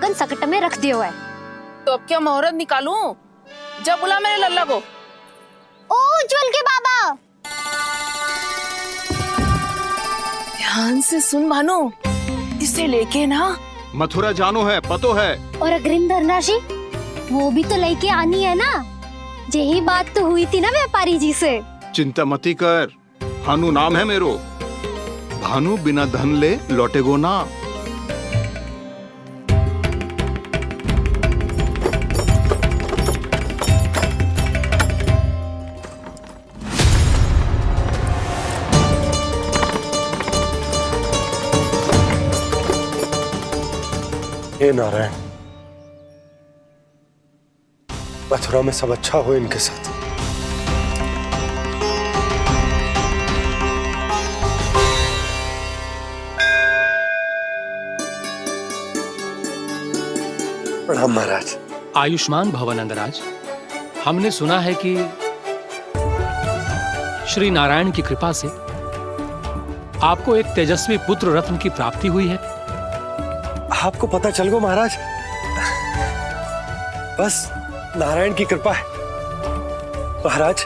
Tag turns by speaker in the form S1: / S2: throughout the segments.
S1: लगन सकट में रख दियो है।
S2: तो अब क्या मुहूर्त निकालूं? जब बुला मेरे लल्ला को।
S1: ओ उज्जवल के बाबा,
S2: ध्यान से सुन भानु, इसे लेके ना
S3: मथुरा जानो है, पतो है।
S1: और अग्रिम धनराशि वो भी तो लेके आनी है ना। यही बात तो हुई थी ना व्यापारी जी से।
S3: चिंता मती कर, भानु नाम है मेरो। भानु बिना धन ले लौटेगो ना।
S4: हे नारायण, मथुरा में सब अच्छा हो इनके साथ। प्रणाम महाराज।
S5: आयुष्मान भव नंदराज। हमने सुना है कि श्री नारायण की कृपा से आपको एक तेजस्वी पुत्र रत्न की प्राप्ति हुई है।
S4: आपको पता चल गो महाराज, बस नारायण की कृपा है। महाराज,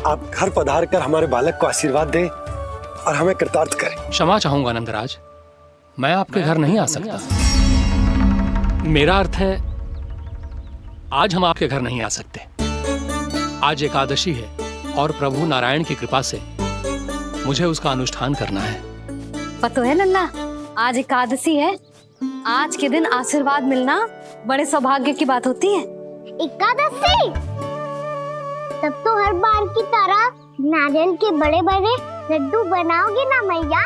S4: आप घर पधार कर हमारे बालक को आशीर्वाद दें और हमें कृतार्थ करें।
S5: क्षमा चाहूंगा नंदराज, मैं आपके घर नहीं आ सकता। मेरा अर्थ है, आज हम आपके घर नहीं आ सकते। आज एकादशी है और प्रभु नारायण की कृपा से मुझे उसका अनुष्ठान करना है।
S1: पता है लल्ला, आज एकादशी है। आज के दिन आशीर्वाद मिलना बड़े सौभाग्य की बात होती है।
S6: एकादशी, तब तो हर बार की तरह नारियल के बड़े बड़े लड्डू बनाओगे ना मैया?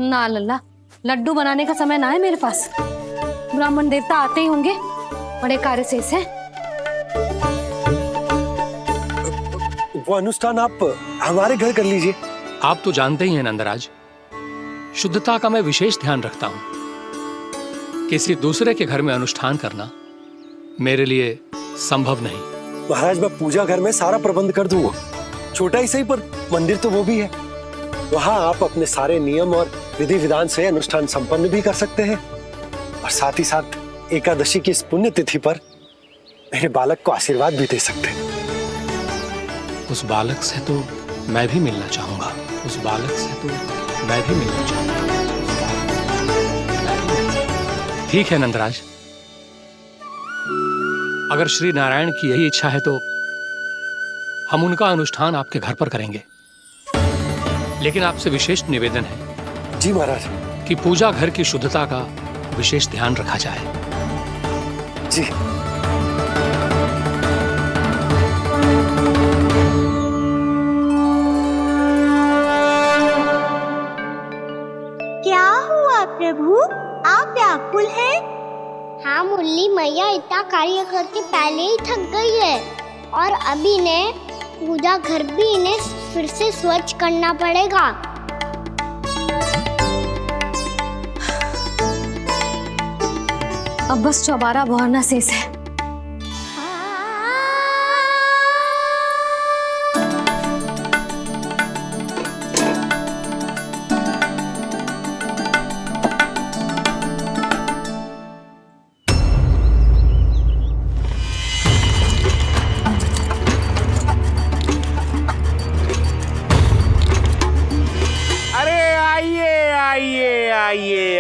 S1: ना लल्ला, लड्डू बनाने का समय ना है मेरे पास। ब्राह्मण देवता आते ही होंगे, बड़े कार्य शेष है।
S4: वो अनुष्ठान आप हमारे घर कर लीजिए।
S5: आप तो जानते ही हैं नंदराज, शुद्धता का मैं विशेष ध्यान रखता हूं। किसी दूसरे के घर में अनुष्ठान करना मेरे लिए संभव नहीं।
S4: महाराज, मैं पूजा घर में सारा प्रबंध कर दूंगा। छोटा ही सही, पर मंदिर तो वो भी है। वहां आप अपने सारे नियम और विधि विधान से अनुष्ठान संपन्न भी कर सकते हैं और साथ ही साथ एकादशी की इस पुण्य तिथि पर मेरे बालक को आशीर्वाद भी दे सकते हैं।
S5: उस बालक से तो मैं भी मिलना चाहूंगा। उस बालक से तो मैं भी मिलना चाहूंगा। ठीक है नंदराज, अगर श्री नारायण की यही इच्छा है तो हम उनका अनुष्ठान आपके घर पर करेंगे। लेकिन आपसे विशेष निवेदन है।
S4: जी महाराज।
S5: कि पूजा घर की शुद्धता का विशेष ध्यान रखा जाए।
S4: जी।
S6: क्या हुआ प्रभु, आप व्याकुल हैं? हाँ मुरली मैया इतना कार्य करके पहले ही थक गई है और अभी इन्हें पूजा घर भी इन्हें फिर से स्वच्छ करना पड़ेगा।
S1: अब बस चौबारा बहाना शेष है।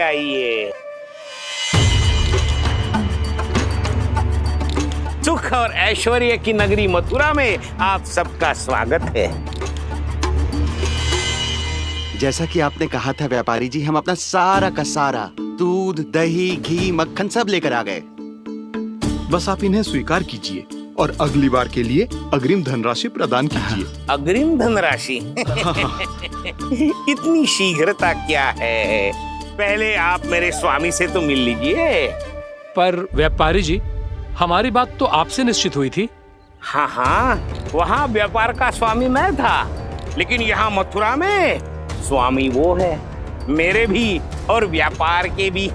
S7: आइए। सुख और ऐश्वर्य की नगरी मथुरा में आप सबका स्वागत है।
S8: जैसा कि आपने कहा था व्यापारी जी, हम अपना सारा का सारा दूध, दही, घी, मक्खन सब लेकर आ गए।
S3: बस आप इन्हें स्वीकार कीजिए और अगली बार के लिए अग्रिम धनराशि प्रदान कीजिए।
S7: अग्रिम धनराशि? इतनी शीघ्रता क्या है? पहले आप मेरे स्वामी से तो मिल लीजिए।
S5: पर व्यापारी जी, हमारी बात तो आपसे निश्चित हुई थी।
S7: हाँ, वहाँ व्यापार का स्वामी मैं था, लेकिन यहाँ मथुरा में स्वामी वो है, मेरे भी और व्यापार के भी।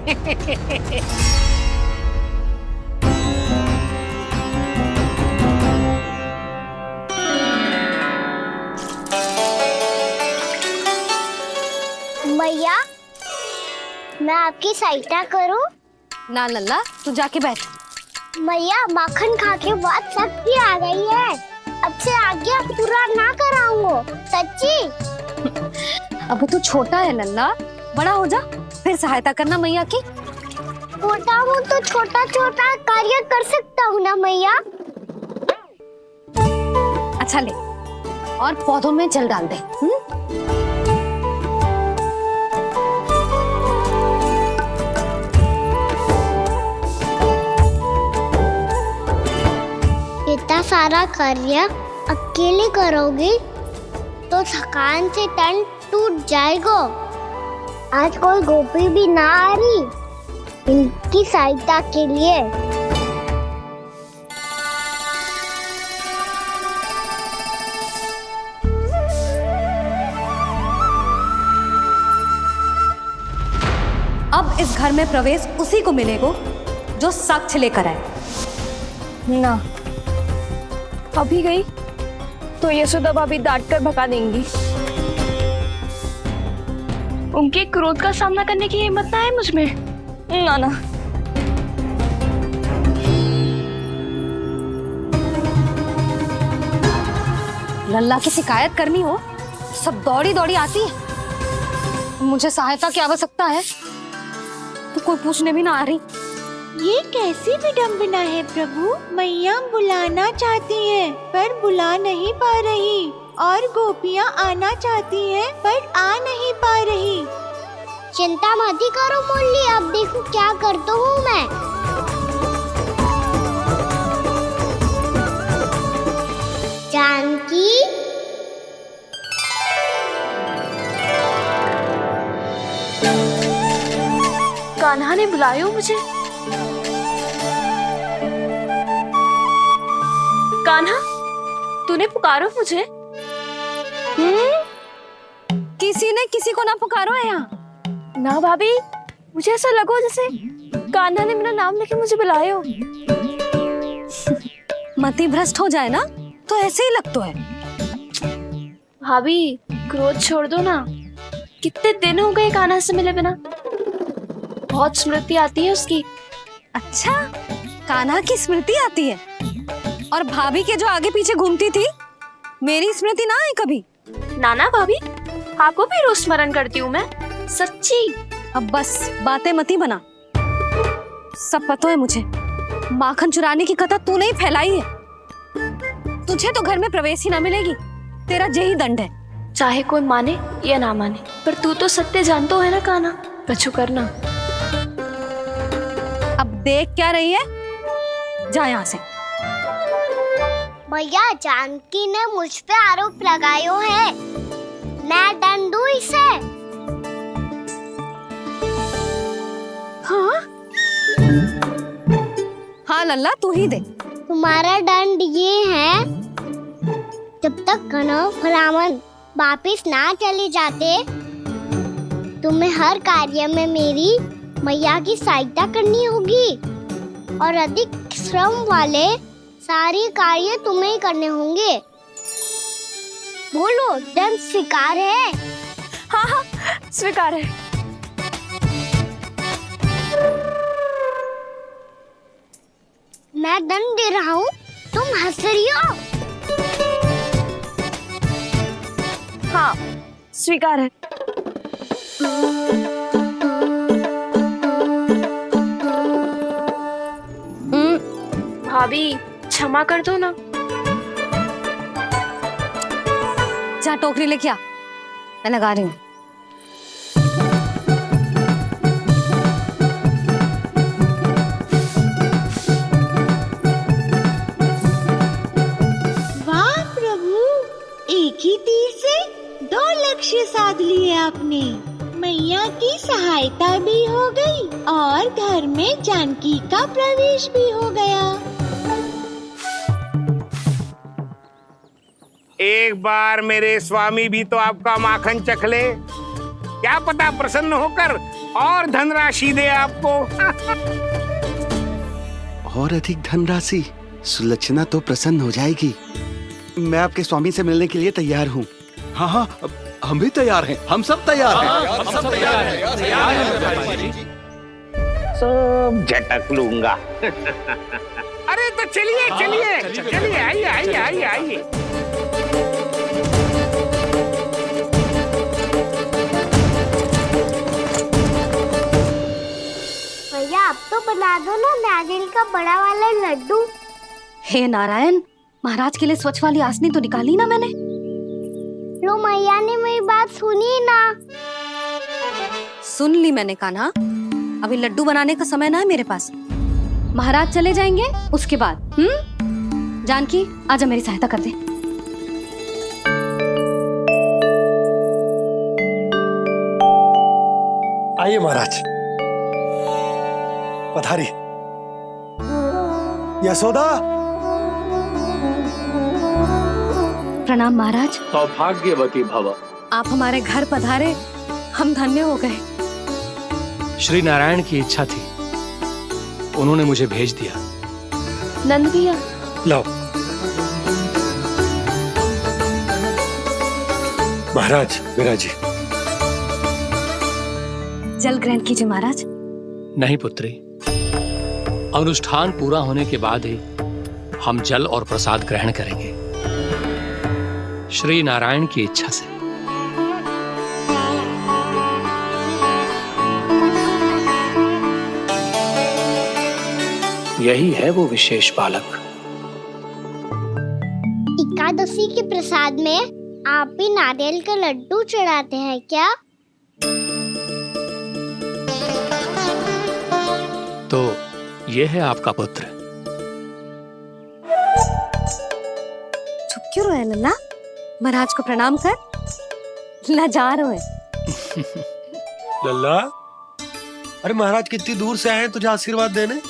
S6: भैया, मैं आपकी सहायता करूं?
S1: ना लल्ला, तू जाके बैठ।
S6: मैया माखन खा के बहुत शक्ति आ गई है। अब से आगे पूरा ना कराऊंगा, सच्ची।
S1: अब तू छोटा है लल्ला, बड़ा हो जा फिर सहायता करना मैया की।
S6: छोटा हूँ तो छोटा छोटा कार्य कर सकता हूँ ना मैया।
S1: अच्छा ले, और पौधों में जल डाल दे।
S6: इतना सारा कार्य अकेले करोगे तो थकान से तन टूट जाएगा। आज कोई गोपी भी ना आ रही इनकी सहायता के लिए।
S1: अब इस घर में प्रवेश उसी को मिलेगा जो साक्ष्य लेकर आए।
S2: ना, अभी गई तो यशोदा भाभी डांट कर भगा देंगी। उनके क्रोध का सामना करने की हिम्मत ना है मुझ में। ना ना,
S1: लल्ला की शिकायत करनी हो सब दौड़ी दौड़ी आती है। मुझे सहायता की आवश्यकता है तो कोई पूछने भी ना आ रही।
S9: ये कैसी विडंबना है प्रभु। मैया बुलाना चाहती हैं पर बुला नहीं पा रही, और गोपियाँ आना चाहती हैं पर आ नहीं पा रही।
S6: चिंता मत ही करो मुरली, अब देखो क्या करता हूँ मैं। जानकी,
S2: कान्हा ने बुलाया मुझे। कान्हा, तूने पुकारो मुझे।
S1: किसी ने किसी को ना पुकारो है यहाँ।
S2: ना भाभी, मुझे ऐसा लगो जैसे कान्हा ने मेरा नाम लेके मुझे बुलाया हो।
S1: मति भ्रष्ट हो जाए ना तो ऐसे ही लगता है।
S2: भाभी, क्रोध छोड़ दो ना। कितने दिन हो गए कान्हा से मिले बिना। बहुत स्मृति आती है उसकी।
S1: अच्छा, कान्हा की स्मृति आती है? और भाभी के जो आगे पीछे घूमती थी, मेरी स्मृति ना आई कभी?
S2: नाना भाभी, आपको भी रोज स्मरण करती हूँ मैं, सच्ची।
S1: अब बस बातें मती बना। सब पता है मुझे, माखन चुराने की कथा तूने ही फैलाई है। तुझे तो घर में प्रवेश ही ना मिलेगी, तेरा यही दंड है।
S2: चाहे कोई माने या ना माने, पर तू तो सत्य जानतो है ना कान्हा, कछु करना।
S1: अब देख क्या रही है, जा यहाँ से।
S6: भैया, जानकी ने मुझ पे आरोप लगायो है, मैं दंड दूं इसे।
S1: हाँ हाँ लल्ला, तू ही दे।
S6: तुम्हारा दंड ये है, जब तक कनव ब्राह्मण वापिस ना चले जाते, तुम्हें हर कार्य में मेरी मैया की सहायता करनी होगी, और अधिक श्रम वाले सारे कार्य तुम्हें ही करने होंगे। बोलो, दंड स्वीकार है?
S2: हाँ हाँ, स्वीकार है।
S6: मैं दंड दे रहा हूँ, तुम हंस रही हो?
S2: हाँ, स्वीकार है। भाभी, क्षमा कर दो ना।
S1: जा टोकरी लेके आ, मैं लगा रही हूँ।
S9: वाह प्रभु, एक ही तीर से 2 लक्ष्य साध लिए आपने। मैया की सहायता भी हो गई और घर में जानकी का प्रवेश भी हो गया।
S7: एक बार मेरे स्वामी भी तो आपका माखन चख ले, क्या पता प्रसन्न होकर और धनराशि दे आपको।
S8: और अधिक धनराशि? सुलक्षणा तो प्रसन्न हो जाएगी। मैं आपके स्वामी से मिलने के लिए तैयार हूँ।
S3: हाँ हाँ, हम भी तैयार हैं, हम सब तैयार हैं।
S7: सब झटक लूंगा। अरे तो चलिए चलिए चलिए, आइए आइए आइए आइए।
S6: भैया अब तो बना दो ना नारियल का बड़ा वाला लड्डू।
S1: हे नारायण, महाराज के लिए स्वच्छ वाली आसनी तो निकाली ना मैंने।
S6: लो मैया ने मेरी बात सुनी ना।
S1: सुन ली मैंने कान्हा, अभी लड्डू बनाने का समय ना है मेरे पास। महाराज चले जाएंगे उसके बाद। जानकी आजा मेरी सहायता कर दे।
S4: आइए महाराज, पधारी। यशोदा।
S1: प्रणाम महाराज।
S5: सौभाग्यवती भव।
S1: आप हमारे घर पधारे, हम धन्य हो गए।
S5: श्री नारायण की इच्छा थी, उन्होंने मुझे भेज दिया।
S2: नंद भैया,
S4: लाओ। महाराज मेरा जी।
S1: जल ग्रहण कीजिए महाराज।
S5: नहीं पुत्री, अनुष्ठान पूरा होने के बाद ही हम जल और प्रसाद ग्रहण करेंगे, श्री नारायण की इच्छा से। यही है वो विशेष बालक।
S6: एकादशी के प्रसाद में आप भी नारियल का लड्डू चढ़ाते हैं क्या?
S5: तो ये है आपका पुत्र।
S1: चुप क्यों रहे लल्ला? महाराज को प्रणाम कर। लाजार हो।
S4: लल्ला, अरे महाराज कितनी दूर से आए हैं तुझे आशीर्वाद देने,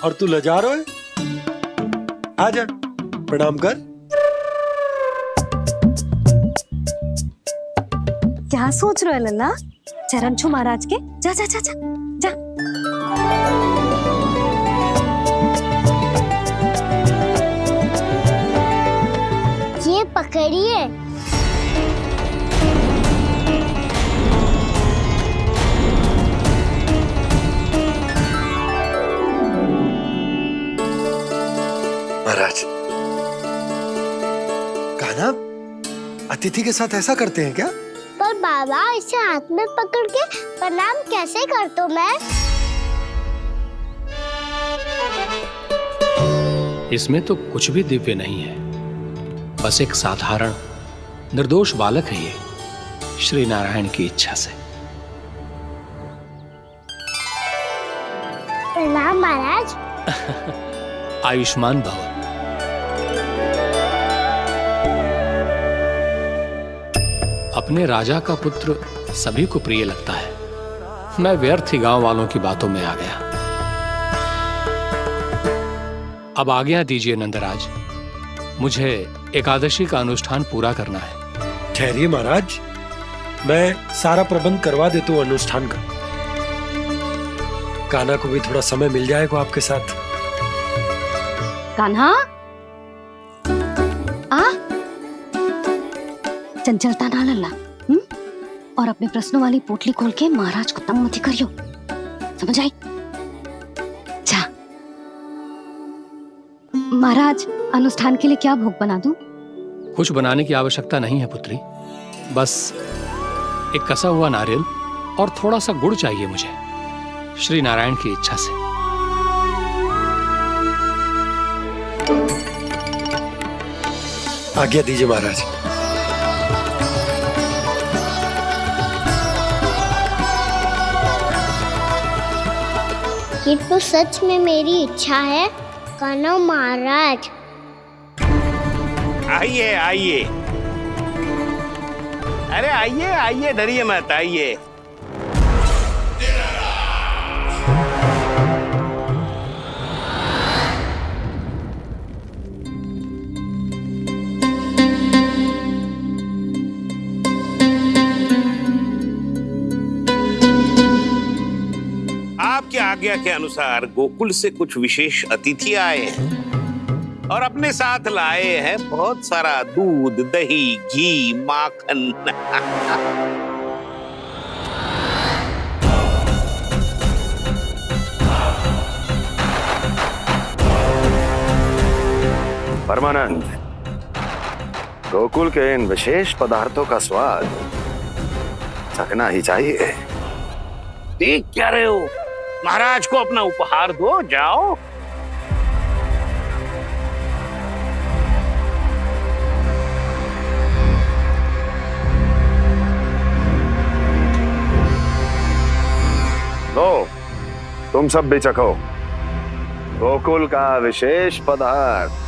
S4: और तू लजार हो? आजा, प्रणाम कर।
S1: क्या सोच रहे हो लल्ला? चरण छू महाराज के। जा जा जा जा जा।
S6: ये पकड़िए।
S4: महाराज, कान्हा अतिथि के साथ ऐसा करते हैं क्या?
S6: पर बाबा, इसे हाथ में पकड़ के प्रणाम कैसे करता हूँ मैं?
S5: इसमें तो कुछ भी दिव्य नहीं है, बस एक साधारण निर्दोष बालक है ये, श्री नारायण की इच्छा से।
S6: प्रणाम महाराज।
S5: आयुष्मान भव। अपने राजा का पुत्र सभी को प्रिय लगता है। मैं व्यर्थ ही गांव वालों की बातों में आ गया। अब आज्ञा दीजिए नंदराज, मुझे एकादशी का अनुष्ठान पूरा करना है।
S4: ठहरिए महाराज, मैं सारा प्रबंध करवा देता हूँ अनुष्ठान का। कान्हा को भी थोड़ा समय मिल जाएगा आपके साथ।
S1: कान्हा, आ चंचलता ना लल्ला। और अपने प्रश्नों वाली पोटली खोल के महाराज को तंग मत करियो, समझ आई? जा। महाराज, अनुष्ठान के लिए क्या भोग बना दूं?
S5: कुछ बनाने की आवश्यकता नहीं है पुत्री, बस एक कसा हुआ नारियल और थोड़ा सा गुड़ चाहिए मुझे, श्री नारायण की इच्छा से।
S4: आज्ञा दीजिए महाराज।
S6: ये तो सच में मेरी इच्छा है कान्हा महाराज।
S7: आइए आइए, अरे आइए आइए, डरिए मत, आइए। आपकी आज्ञा के अनुसार गोकुल से कुछ विशेष अतिथि आए हैं और अपने साथ लाए हैं बहुत सारा दूध, दही, घी, माखन।
S10: परमानंद, गोकुल के इन विशेष पदार्थों का स्वाद चखना ही चाहिए।
S7: देख क्या रहे हो? महाराज को अपना उपहार दो, जाओ।
S10: लो, तुम सब भी चखो गोकुल का विशेष पदार्थ।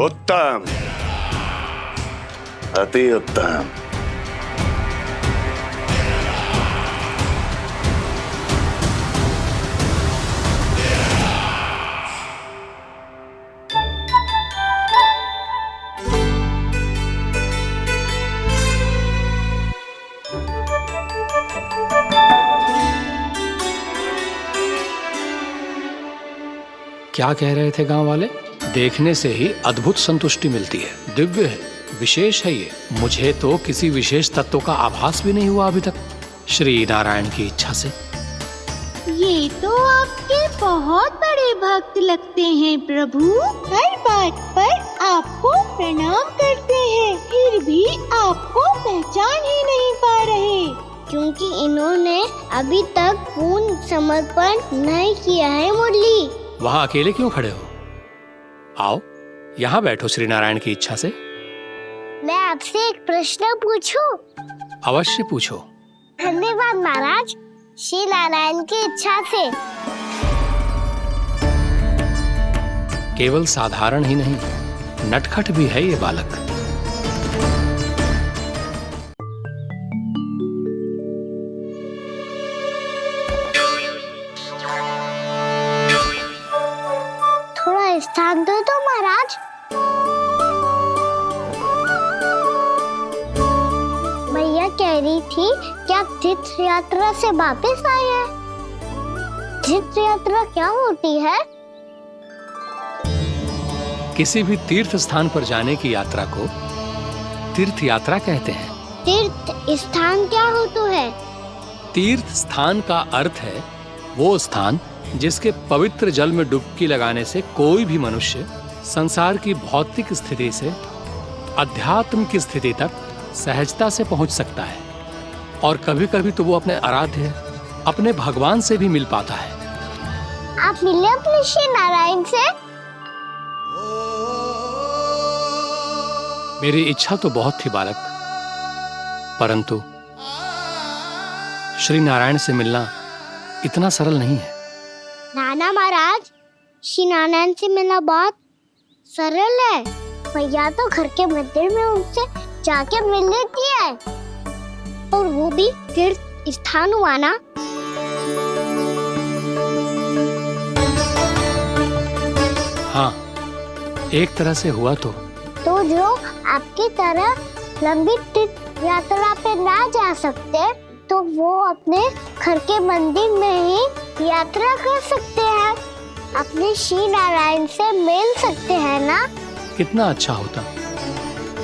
S10: उत्तम, अति उत्तम।
S5: क्या कह रहे थे गांव वाले? देखने से ही अद्भुत संतुष्टि मिलती है, दिव्य है, विशेष है ये। मुझे तो किसी विशेष तत्व का आभास भी नहीं हुआ अभी तक, श्री नारायण की इच्छा से।
S9: ये तो आपके बहुत बड़े भक्त लगते हैं प्रभु। हर बात पर आपको प्रणाम करते हैं, फिर भी आपको पहचान ही नहीं पा रहे।
S6: क्योंकि इन्होंने अभी तक पूर्ण समर्पण नहीं किया है मुरली।
S5: वहां अकेले क्यों खड़े हो? आओ यहाँ बैठो श्री नारायण की इच्छा से।
S6: मैं आपसे एक प्रश्न पूछूं?
S5: अवश्य पूछो।
S6: धन्यवाद महाराज, श्री नारायण की इच्छा से।
S5: केवल साधारण ही नहीं, नटखट भी है ये बालक।
S6: थोड़ा स्थान दो तो महाराज। भैया कह रही थी कि आप तीर्थ यात्रा से वापस आए हैं। तीर्थ यात्रा क्या होती है?
S5: किसी भी तीर्थ स्थान पर जाने की यात्रा को तीर्थ यात्रा कहते हैं।
S6: तीर्थ स्थान क्या होता है?
S5: तीर्थ स्थान का अर्थ है वो स्थान जिसके पवित्र जल में डुबकी लगाने से कोई भी मनुष्य संसार की भौतिक स्थिति से अध्यात्म की स्थिति तक सहजता से पहुंच सकता है, और कभी कभी तो वो अपने आराध्य, अपने भगवान से भी मिल पाता है।
S6: आप मिले अपने श्री नारायण से?
S5: मेरी इच्छा तो बहुत थी बालक, परंतु श्री नारायण से मिलना इतना सरल नहीं है।
S6: नाना महाराज, श्री नारायण से मिलना बहुत सरल है। भैया तो घर के मंदिर में उनसे जाके मिल लेती है, और वो भी तीर्थ स्थान हुआ ना।
S5: हाँ, एक तरह से हुआ तो
S6: जो आपकी तरह लंबी तीर्थ यात्रा पे ना जा सकते, तो वो अपने घर के मंदिर में ही यात्रा कर सकते हैं, अपने श्री नारायण से मिल सकते हैं ना।
S5: कितना अच्छा होता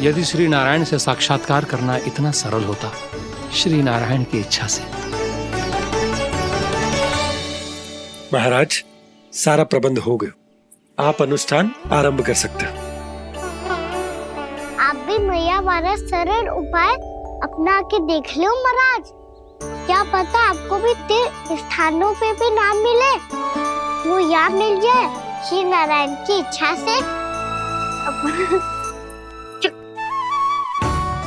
S5: यदि श्री नारायण से साक्षात्कार करना इतना सरल होता, श्री नारायण की इच्छा से।
S4: महाराज, सारा प्रबंध हो गया, आप अनुष्ठान आरंभ कर सकते हैं।
S6: आप भी मैया वाला सरल उपाय अपना के देख लो महाराज। क्या पता आपको भी तीर्थ स्थानों पे भी नाम मिले, वो याद मिल जाए श्री नारायण की इच्छा से।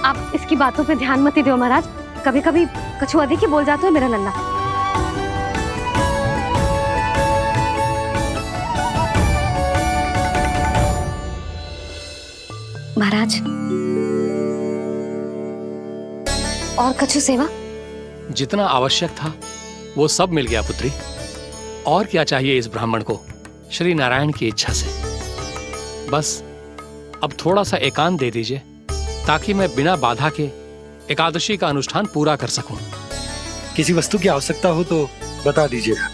S1: आप इसकी बातों पे ध्यान मत दो महाराज, कभी कभी कछु अधिक ही बोल जाते हो मेरा नन्ना। महाराज, और कछु सेवा?
S5: जितना आवश्यक था वो सब मिल गया पुत्री। और क्या चाहिए इस ब्राह्मण को श्री नारायण की इच्छा से? बस अब थोड़ा सा एकांत दे दीजिए, ताकि मैं बिना बाधा के एकादशी का अनुष्ठान पूरा कर सकूं।
S4: किसी वस्तु की आवश्यकता हो तो बता दीजिएगा।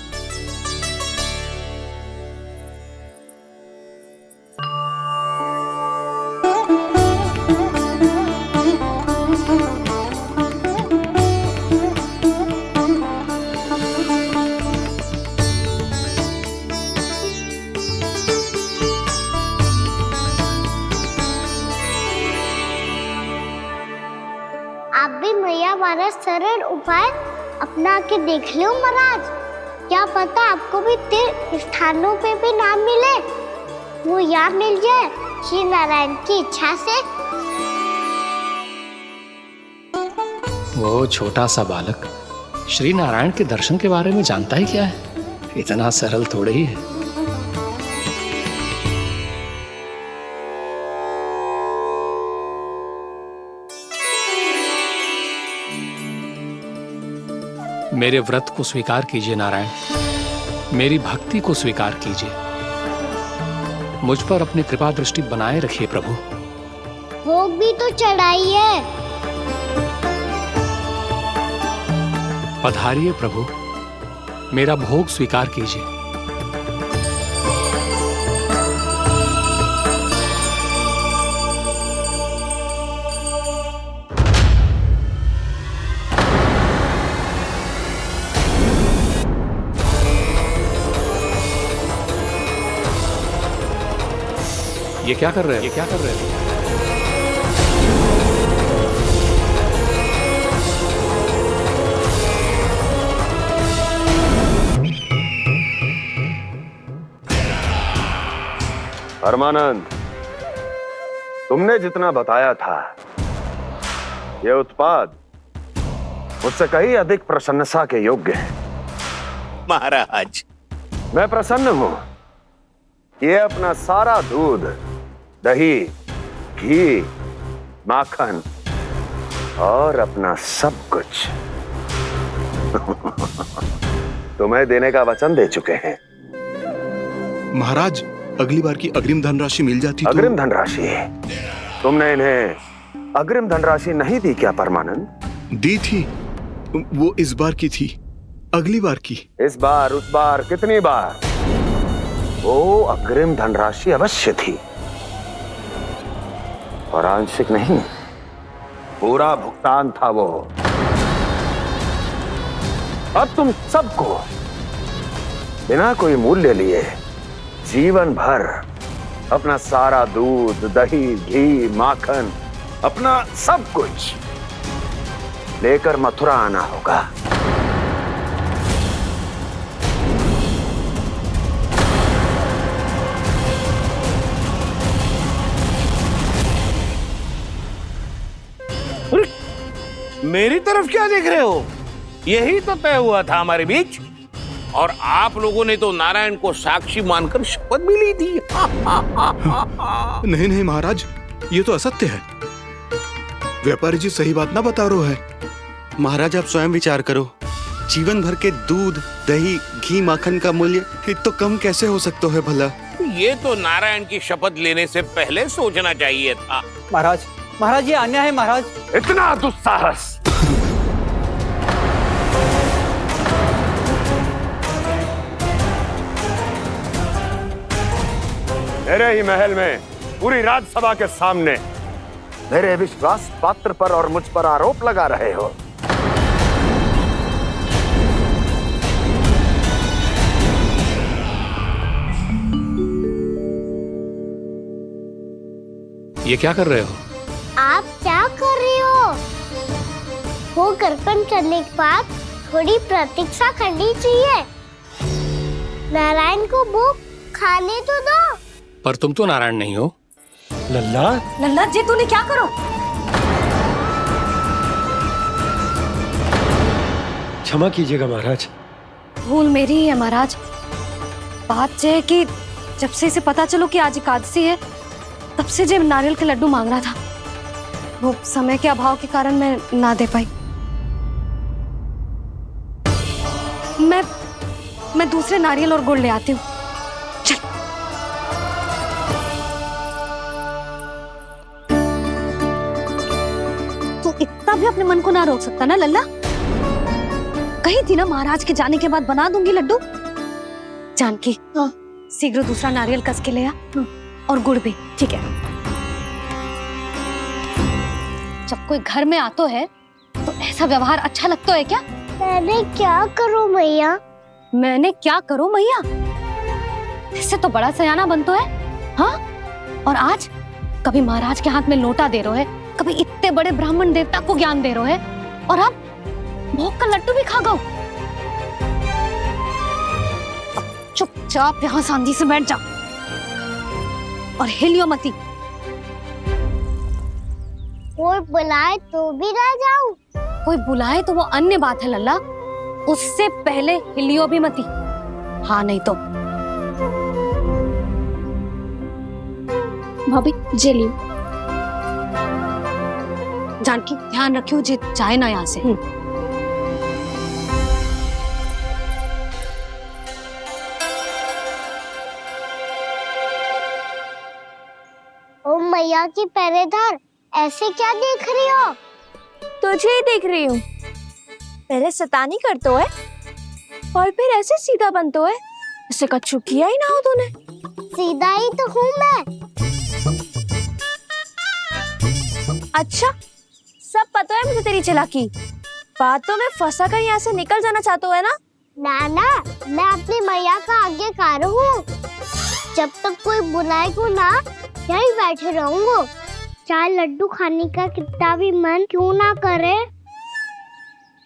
S6: आप भी मैया वाला सरल उपाय अपना के देख लो महाराज। क्या पता आपको भी तीर्थ स्थानों पे भी नाम मिले, वो यहाँ मिल जाए श्री नारायण की इच्छा से।
S5: वो छोटा सा बालक श्री नारायण के दर्शन के बारे में जानता ही क्या है? इतना सरल थोड़े ही है। मेरे व्रत को स्वीकार कीजिए नारायण, मेरी भक्ति को स्वीकार कीजिए, मुझ पर अपनी कृपा दृष्टि बनाए रखिए प्रभु।
S6: भोग भी तो चढ़ाइए।
S5: पधारिए प्रभु, मेरा भोग स्वीकार कीजिए। ये क्या कर रहे हैं? ये क्या कर रहे हैं?
S10: परमानंद, तुमने जितना बताया था, ये उत्पाद मुझसे कहीं अधिक प्रशंसा के योग्य है।
S7: महाराज,
S10: मैं प्रसन्न हूं। ये अपना सारा दूध, दही, घी, माखन और अपना सब कुछ तुम्हें देने का वचन दे चुके हैं।
S3: महाराज, अगली बार की अग्रिम धनराशि मिल जाती तो।
S10: अग्रिम धनराशि? तुमने इन्हें अग्रिम धनराशि नहीं दी क्या परमानंद?
S3: दी थी, वो इस बार की थी, अगली बार की।
S10: इस बार, उस बार, कितनी बार? वो अग्रिम धनराशि अवश्य थी, और आंशिक नहीं, पूरा भुगतान था वो। अब तुम सबको बिना कोई मूल्य लिए जीवन भर अपना सारा दूध, दही, घी, माखन, अपना सब कुछ लेकर मथुरा आना होगा।
S7: मेरी तरफ क्या देख रहे हो? यही तो तय हुआ था हमारे बीच, और आप लोगों ने तो नारायण को साक्षी मानकर शपथ भी ली थी।
S3: नहीं नहीं महाराज, ये तो असत्य है। व्यापारी जी सही बात ना बता रहे हैं।
S8: महाराज, आप स्वयं विचार करो, जीवन भर के दूध, दही, घी, माखन का मूल्य इतना कम कैसे हो सकता है भला?
S7: ये तो नारायण की शपथ लेने से पहले सोचना चाहिए था।
S11: महाराज, महाराज, ये अन्याय है महाराज।
S10: इतना दुस्साहस! मेरे ही महल में पूरी राज्यसभा के सामने मेरे विश्वास पात्र पर और मुझ पर आरोप लगा रहे हो।
S5: ये क्या कर रहे हो?
S6: आप क्या कर रहे हो? वो अर्पण करने के बाद थोड़ी प्रतीक्षा करनी चाहिए। नारायण को भोग खाने तो दो।
S5: पर तुम तो नारायण नहीं हो।
S4: लल्ला,
S1: लल्ला जी, तूने क्या करो?
S4: क्षमा कीजिएगा महाराज।
S1: भूल मेरी ही है महाराज। बात यह है कि जब से इसे पता चलो कि आज एकादशी है, तब से जब नारियल के लड्डू मांग रहा था, वो समय के अभाव के कारण मैं ना दे पाई। मैं दूसरे नारियल और गुड़ ले आती हूँ। चल। तू इतना भी अपने मन को ना रोक सकता ना लल्ला? कही थी ना महाराज के जाने के बाद बना दूंगी लड्डू। जानकी शीघ्र दूसरा नारियल कस के ले आ और गुड़ भी।
S2: ठीक है।
S1: जब कोई घर में आतो है तो ऐसा व्यवहार अच्छा लगता है क्या?
S6: मैंने क्या करूं मैया?
S1: मैंने क्या करूं मैया? इससे तो बड़ा सयाना बनतो है। हाँ, और आज कभी महाराज के हाथ में लोटा दे रहे है, कभी इतने बड़े ब्राह्मण देवता को ज्ञान दे रहे है, और अब भोग का लड्डू भी खा गो। चुपचाप यहाँ सांधी से बैठ जा और हिलियो मती।
S6: कोई बुलाए तो भी ना जाऊं?
S1: कोई बुलाए तो वो अन्य बात है लल्ला, उससे पहले हिलियो भी मती। हाँ नहीं तो।
S2: भाभी जे लियो।
S1: जानकी ध्यान रखियो जे जाए ना यहाँ से।
S6: ओ मैया की पहरेदार, ऐसे क्या देख रही हो?
S2: तुझे ही देख रही हूँ। पहले शैतानी करतो है और फिर ऐसे सीधा बनतो है। ऐसे कछु किया ही ना हो तूने।
S6: सीधा ही तो हूँ मैं।
S2: अच्छा, सब पता है मुझे तेरी चालाकी। बातों में फंसा कर यहाँ से निकल जाना चाहते हो है ना?
S6: नाना, मैं अपनी मैया का आज्ञाकार हूँ। जब तक कोई बुलाएगा ना, यहीं बैठे रहूंगा। चाहे लड्डू खाने का कितना भी मन क्यों ना करे।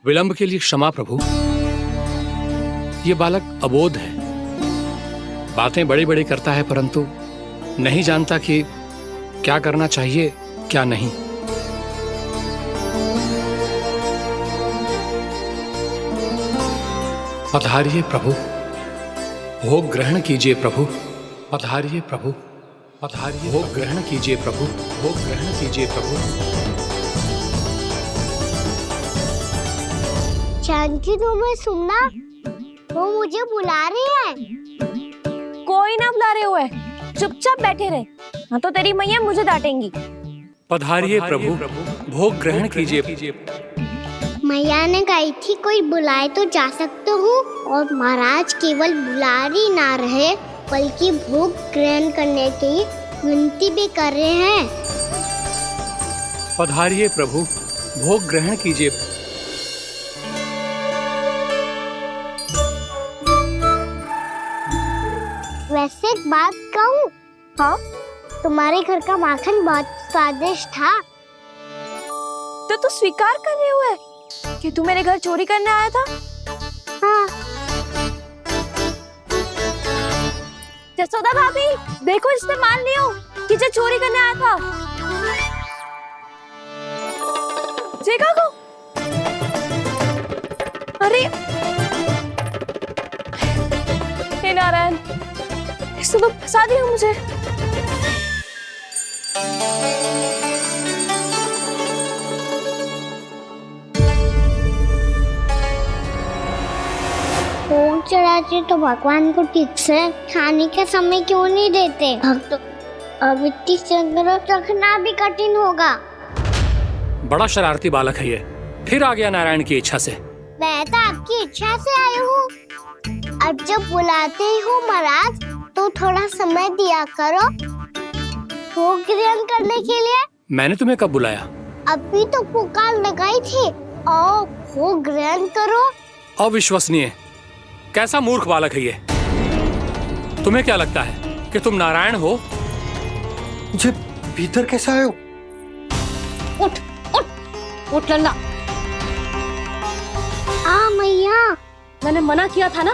S5: विलंब के लिए क्षमा प्रभु। ये बालक अबोध है, बातें बड़ी बड़ी करता है परंतु नहीं जानता कि क्या करना चाहिए क्या नहीं। पधारिए प्रभु, भोग ग्रहण कीजिए प्रभु। पधारिए प्रभु, पधारिए। भोग ग्रहण कीजिए प्रभु, भोग ग्रहण कीजिए प्रभु।
S6: जानकी, तुम्हें सुनना, वो मुझे बुला रही है।
S2: कोई ना बुला रहे हुए, चुपचाप बैठे रहे, हाँ तो तेरी मैया मुझे डांटेंगी।
S5: पधारिए प्रभु, भोग ग्रहण कीजिए।
S6: मैया ने कही थी कोई बुलाए तो जा सकते हूँ, और महाराज केवल बुलारी ना रहे बल्कि भोग ग्रहण करने की विनती भी कर रहे हैं।
S5: पधारिए प्रभु, भोग ग्रहण कीजिए।
S6: वैसे एक बात कहूँ?
S2: हाँ?
S6: तुम्हारे घर का माखन बहुत स्वादिष्ट था।
S2: तो तू स्वीकार कर रहे हुए कि तू मेरे घर चोरी करने आया था?
S6: हाँ।
S2: जसोदा भाभी, देखो इसने मान लियो कि जो चोरी करने आया था। देखा को? अरे हे नारायण, इसने तो फंसा दिया मुझे।
S6: भोग चढ़ाते तो भगवान को ठीक से खाने का समय क्यों नहीं देते? भक्त अब इतनी संग्रह रखना भी कठिन होगा।
S5: बड़ा शरारती बालक है ये, फिर आ गया नारायण की इच्छा से।
S6: मैं तो आपकी इच्छा से आई हूँ। अब जब बुलाते ही हो महाराज, तो थोड़ा समय दिया करो भोग ग्रहण करने के लिए।
S5: मैंने तुम्हें कब बुलाया?
S6: अभी तो पुकार लगाई थी, आओ भोग ग्रहण करो।
S5: अविश्वसनीय, कैसा मूर्ख बालक है ये। तुम्हें क्या लगता है कि तुम नारायण हो?
S4: मुझे भीतर कैसे आए हो?
S1: उठ उठ उठ लल्ला।
S6: मैया,
S1: मैंने मना किया था ना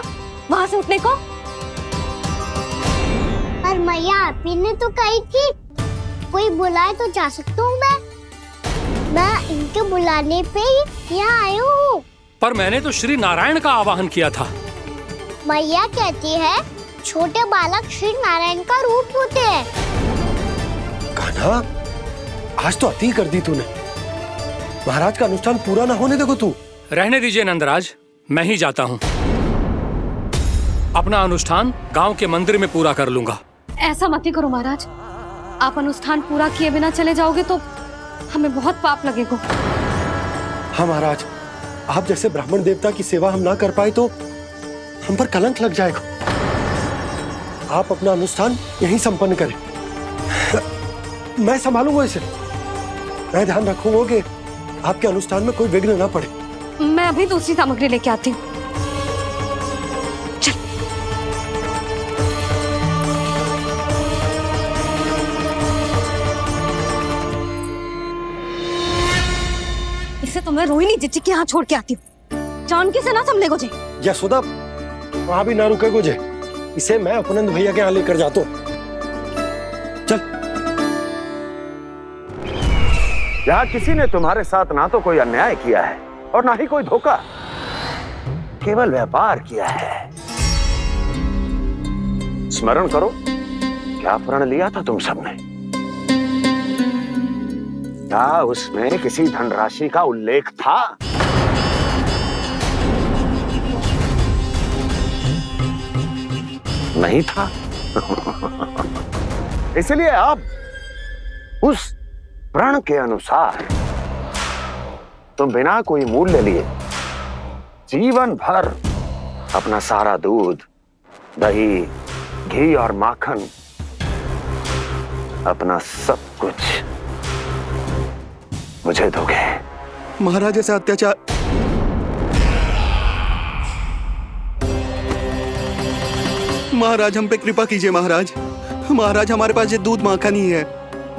S1: वहां से उठने को।
S6: पर मैया आपी ने तो कही थी कोई बुलाए तो जा सकता हूँ मैं इनके बुलाने पे ही यहाँ आई हूँ।
S5: पर मैंने तो श्री नारायण का आवाहन किया था।
S6: मैया कहती है छोटे बालक श्री नारायण का रूप होते हैं।
S4: कान्हा, आज तो अति कर दी तूने। महाराज का अनुष्ठान पूरा ना होने देखो तू।
S5: रहने दीजिए नंदराज, मैं ही जाता हूँ। अपना अनुष्ठान गांव के मंदिर में पूरा कर लूंगा।
S1: ऐसा मत ही करो महाराज, आप अनुष्ठान पूरा किए बिना चले जाओगे तो हमें बहुत पाप लगेगा।
S4: हाँ महाराज, आप जैसे ब्राह्मण देवता की सेवा हम ना कर पाए तो हम पर कलंक लग जाएगा। आप अपना अनुष्ठान यहीं संपन्न करें, मैं संभालूंगा इसे। मैं ध्यान रखूंगा कि आपके अनुष्ठान में कोई विघ्न ना पड़े।
S1: मैं अभी दूसरी सामग्री लेके आती हूँ। इसे तो मैं रोहिणी जीजी के यहाँ छोड़ के आती हूँ। जानकी से ना संभले गुजे।
S4: यशोदा, वहां भी ना रुके गुजे। इसे मैं अपनंद भैया के यहाँ लेकर जाता हूँ। चल।
S10: यहाँ किसी ने तुम्हारे साथ ना तो कोई अन्याय किया है और ना ही कोई धोखा, केवल व्यापार किया है। स्मरण करो, क्या प्रण लिया था तुम सबने? क्या उसमें किसी धनराशि का उल्लेख था? नहीं था। इसलिए आप उस प्रण के अनुसार तुम बिना कोई मूल्य लिए जीवन भर अपना सारा दूध, दही, घी और माखन, अपना सब कुछ मुझे दोगे।
S8: महाराज ऐसा अत्याचार। महाराज हम पे कृपा कीजिए। महाराज, महाराज हमारे पास ये दूध माखन ही है।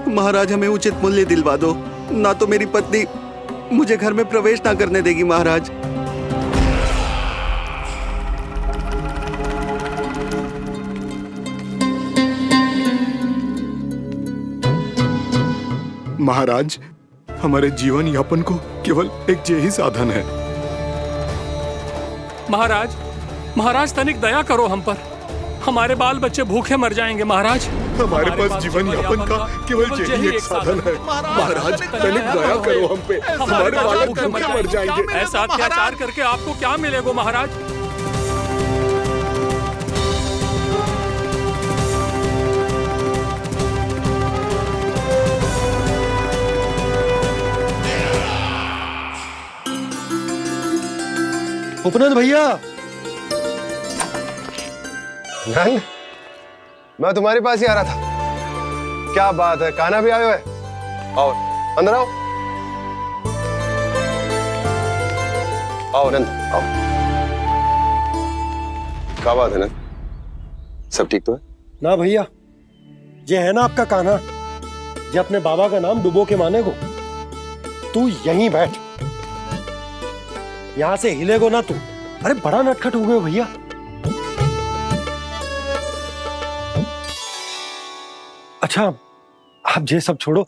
S8: महाराज हमें उचित मूल्य दिलवा दो, ना तो मेरी पत्नी मुझे घर में प्रवेश ना करने देगी। महाराज
S3: महाराज, हमारे जीवन यापन को केवल एक यही साधन है।
S5: महाराज, महाराज तनिक दया करो हम पर। हमारे बाल बच्चे भूखे मर जाएंगे महाराज।
S3: हमारे पास जीवन यापन का केवल यही एक साधन है। महाराज तनिक दया करो हम पे, हमारे बालक भूखे मर जाएंगे।
S5: ऐसा अत्याचार करके आपको क्या मिलेगा महाराज?
S4: उपनंद भैया।
S12: नंद, मैं तुम्हारे पास ही आ रहा था। क्या बात है, कान्हा भी आयो है? आओ अंदर आओ। आओ नंद आओ। क्या बात है नंद, सब ठीक तो है?
S4: ना भैया, ये है ना आपका कान्हा, ये अपने बाबा का नाम डुबो के माने को। तू यहीं बैठ, यहां से हिलेगो ना तू। अरे बड़ा नटखट हो गए भैया। अच्छा, आप ये सब छोड़ो,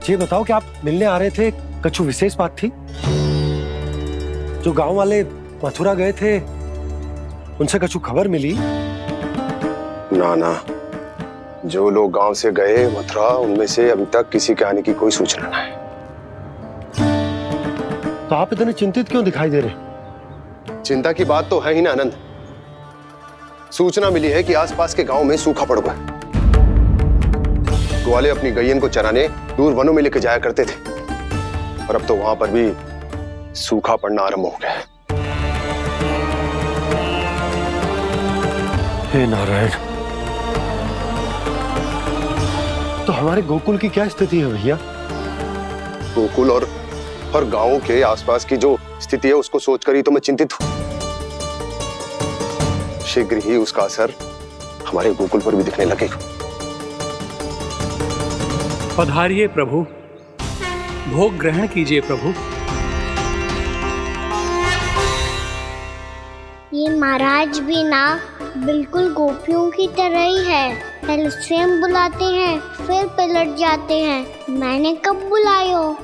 S4: ये बताओ कि आप मिलने आ रहे थे, कछु विशेष बात थी? जो गांव वाले मथुरा गए थे, उनसे कछु खबर मिली?
S12: ना ना, जो लोग गांव से गए मथुरा, उनमें से अभी तक किसी के आने की कोई सूचना नहीं।
S4: तो आप इतने चिंतित क्यों दिखाई दे रहे?
S12: चिंता की बात तो है ही ना आनंद। सूचना मिली है कि आसपास के गांव में सूखा पड़ गया। ग्वाले अपनी गैयन को चराने दूर वनों में लेके जाया करते थे, और अब तो वहां पर भी सूखा पड़ना आरंभ हो गया है।
S4: हे नारायण, तो हमारे गोकुल की क्या स्थिति है भैया?
S12: गोकुल और गांवों के आसपास की जो स्थिति है उसको सोचकर ही तो मैं चिंतित हूं। शीघ्र ही उसका असर हमारे गोकुल पर भी दिखने लगेगा।
S5: पधारिए प्रभु, भोग ग्रहण कीजिए प्रभु।
S6: ये महाराज भी ना बिल्कुल गोपियों की तरह ही है। पहले स्वयं बुलाते हैं, फिर पलट जाते हैं। मैंने कब बुलायो?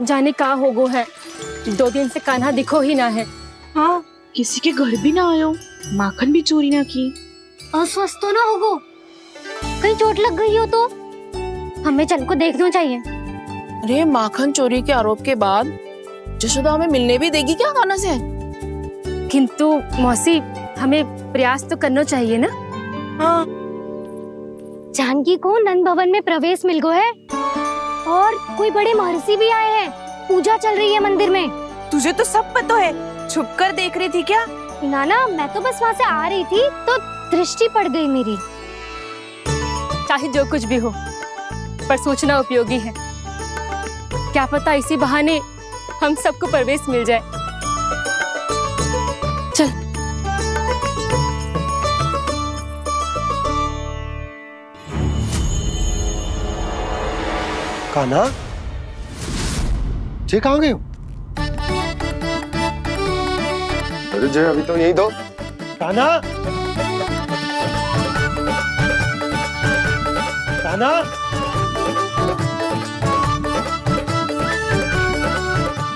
S1: जाने का होगो है, 2 दिन से कान्हा दिखो ही ना है।
S9: हाँ, किसी के घर भी ना आयो, माखन भी चोरी ना की।
S1: अस्वस्थ तो ना होगो, कहीं चोट लग गई हो तो? हमें चल को देखना चाहिए।
S13: अरे माखन चोरी के आरोप के बाद जशोदा हमें मिलने भी देगी क्या कान्हा से?
S1: किंतु मौसी, हमें प्रयास तो करना चाहिए ना।
S13: हाँ।
S1: जानकी को नंद भवन में प्रवेश मिल गो है, और कोई बड़े महर्षि भी आए हैं। पूजा चल रही है मंदिर में।
S13: तुझे तो सब पता है, छुप कर देख रही थी क्या?
S1: नाना मैं तो बस वहां से आ रही थी तो दृष्टि पड़ गई मेरी। चाहे जो कुछ भी हो, पर सोचना उपयोगी है। क्या पता इसी बहाने हम सबको प्रवेश मिल जाए। चल।
S4: कान्हा, जे कहाँ गए हो?
S12: अरे जय, अभी तो यही दो।
S4: कान्हा, कान्हा,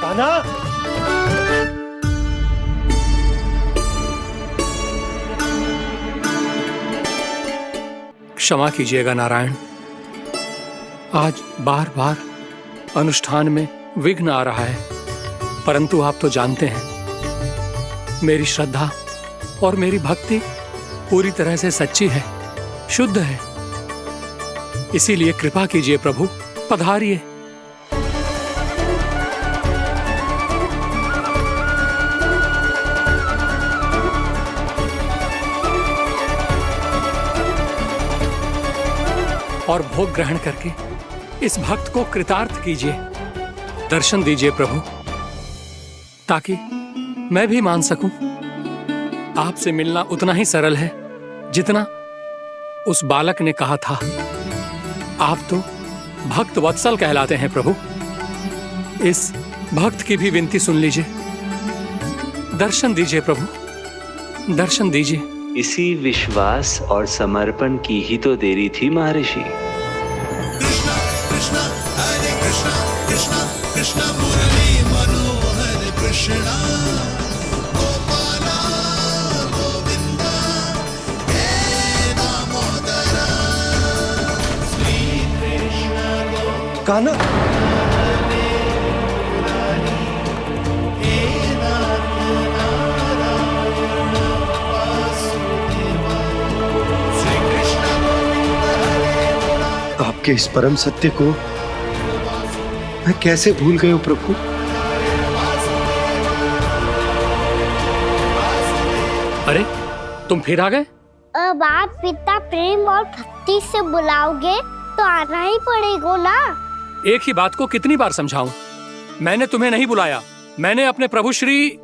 S4: कान्हा।
S5: क्षमा कीजिएगा नारायण, आज बार बार अनुष्ठान में विघ्न आ रहा है, परंतु आप तो जानते हैं मेरी श्रद्धा और मेरी भक्ति पूरी तरह से सच्ची है, शुद्ध है। इसीलिए कृपा कीजिए प्रभु, पधारिए। और भोग ग्रहण करके इस भक्त को कृतार्थ कीजिए। दर्शन दीजिए प्रभु, ताकि मैं भी मान सकूं। आपसे मिलना उतना ही सरल है जितना उस बालक ने कहा था। आप तो भक्त वत्सल कहलाते हैं प्रभु। इस भक्त की भी विनती सुन लीजिए। दर्शन दीजिए प्रभु, दर्शन दीजिए।
S14: इसी विश्वास और समर्पण की ही तो देरी थी महर्षि।
S15: कृष्णा कृष्णा हरे कृष्णा कृष्णा कृष्णा मुरली मनोहर कृष्णा गोपाला गोविंदा हे दामोदरा श्री कृष्ण
S4: कान्हा, आपके इस परम सत्य को मैं कैसे भूल गया हूं प्रभु।
S5: अरे तुम फिर आ गए?
S6: अब आप इतना प्रेम और भक्ति से बुलाओगे तो आना ही पड़ेगा ना।
S5: एक ही बात को कितनी बार समझाऊं? मैंने तुम्हें नहीं बुलाया, मैंने अपने प्रभु श्री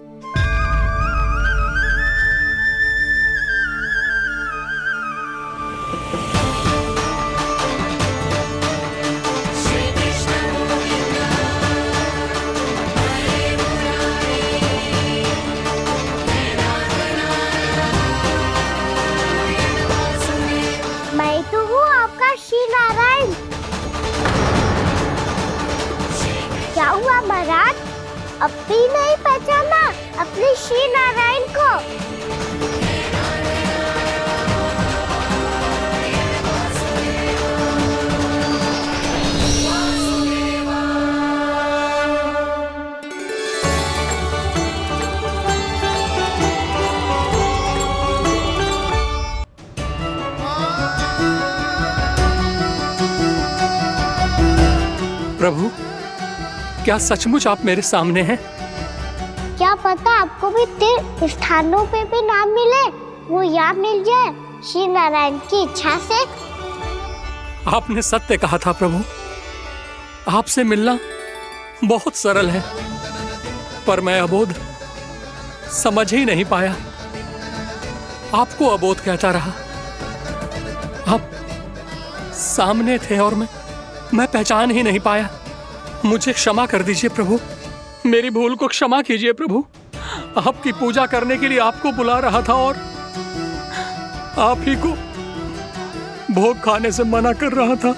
S6: मैं तो हूँ आपका श्री नारायण। क्या हुआ महाराज, अब भी नहीं पहचाना अपने श्री नारायण को?
S5: प्रभु, क्या सचमुच आप मेरे सामने हैं?
S6: क्या पता आपको भी तीर्थ स्थानों पे भी नाम मिले, वो यहाँ मिल जाए श्री नारायण की इच्छा से।
S5: आपने सत्य कहा था प्रभु, आपसे मिलना बहुत सरल है, पर मैं अबोध समझ ही नहीं पाया। आपको अबोध कहता रहा। आप सामने थे और मैं पहचान ही नहीं पाया। मुझे क्षमा कर दीजिए प्रभु, मेरी भूल को क्षमा कीजिए प्रभु। आपकी पूजा करने के लिए आपको बुला रहा था और आप ही को भोग खाने से मना कर रहा था।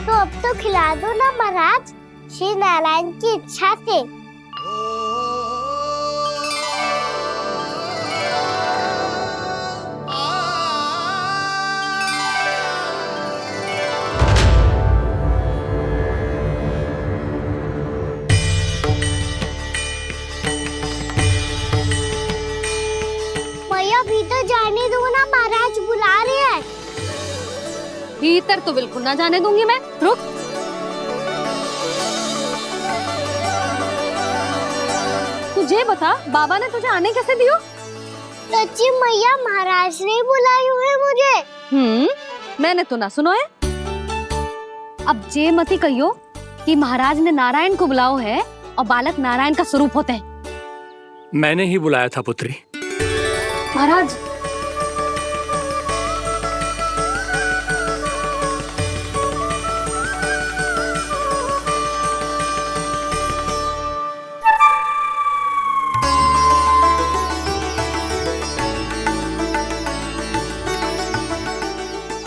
S6: तो अब तो खिला दो ना महाराज, श्री नारायण की इच्छा से। भीतर जाने दो ना, महाराज बुला रहे हैं।
S1: भीतर तो बिल्कुल ना जाने दूंगी मैं। रुक। मुझे बता, बाबा ने तुझे आने कैसे दियो?
S6: सच्ची मैया महाराज ने बुलाई हुई है मुझे।
S1: मैंने तो ना सुनो है। अब जे मती कहियो कि महाराज ने नारायण को बुलाओ है और बालक नारायण का स्वरूप होते हैं।
S5: मैंने ही बुलाया था पुत्री।
S1: महाराज,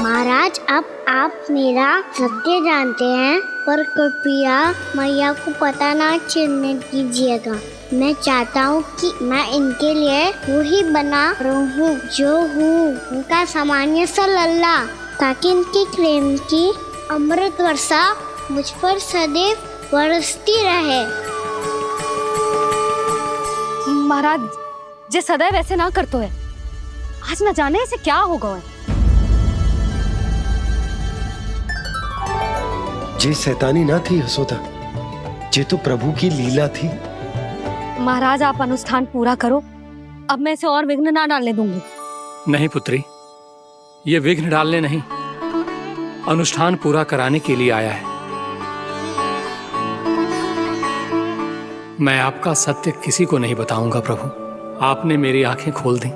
S6: महाराज अब आप मेरा सत्य जानते हैं, पर कृपया मैया को पता ना चलने दीजिएगा। मैं चाहता हूँ कि मैं इनके लिए वही बना रहूँ जो हूँ, उनका सामान्य सा लल्ला, ताकि इनके प्रेम की अमृत वर्षा मुझ पर सदैव बरसती रहे।
S1: महाराज जे सदैव ऐसे ना करतो है, आज न जाने इसे क्या होगा है।
S4: जे शैतानी ना थी यशोदा, जे तो प्रभु की लीला थी।
S1: महाराज आप अनुष्ठान पूरा करो, अब मैं इसे और विघ्न ना डालने दूंगी।
S5: नहीं पुत्री, ये विघ्न डालने नहीं, अनुष्ठान पूरा कराने के लिए आया है। मैं आपका सत्य किसी को नहीं बताऊंगा प्रभु। आपने मेरी आंखें खोल दी,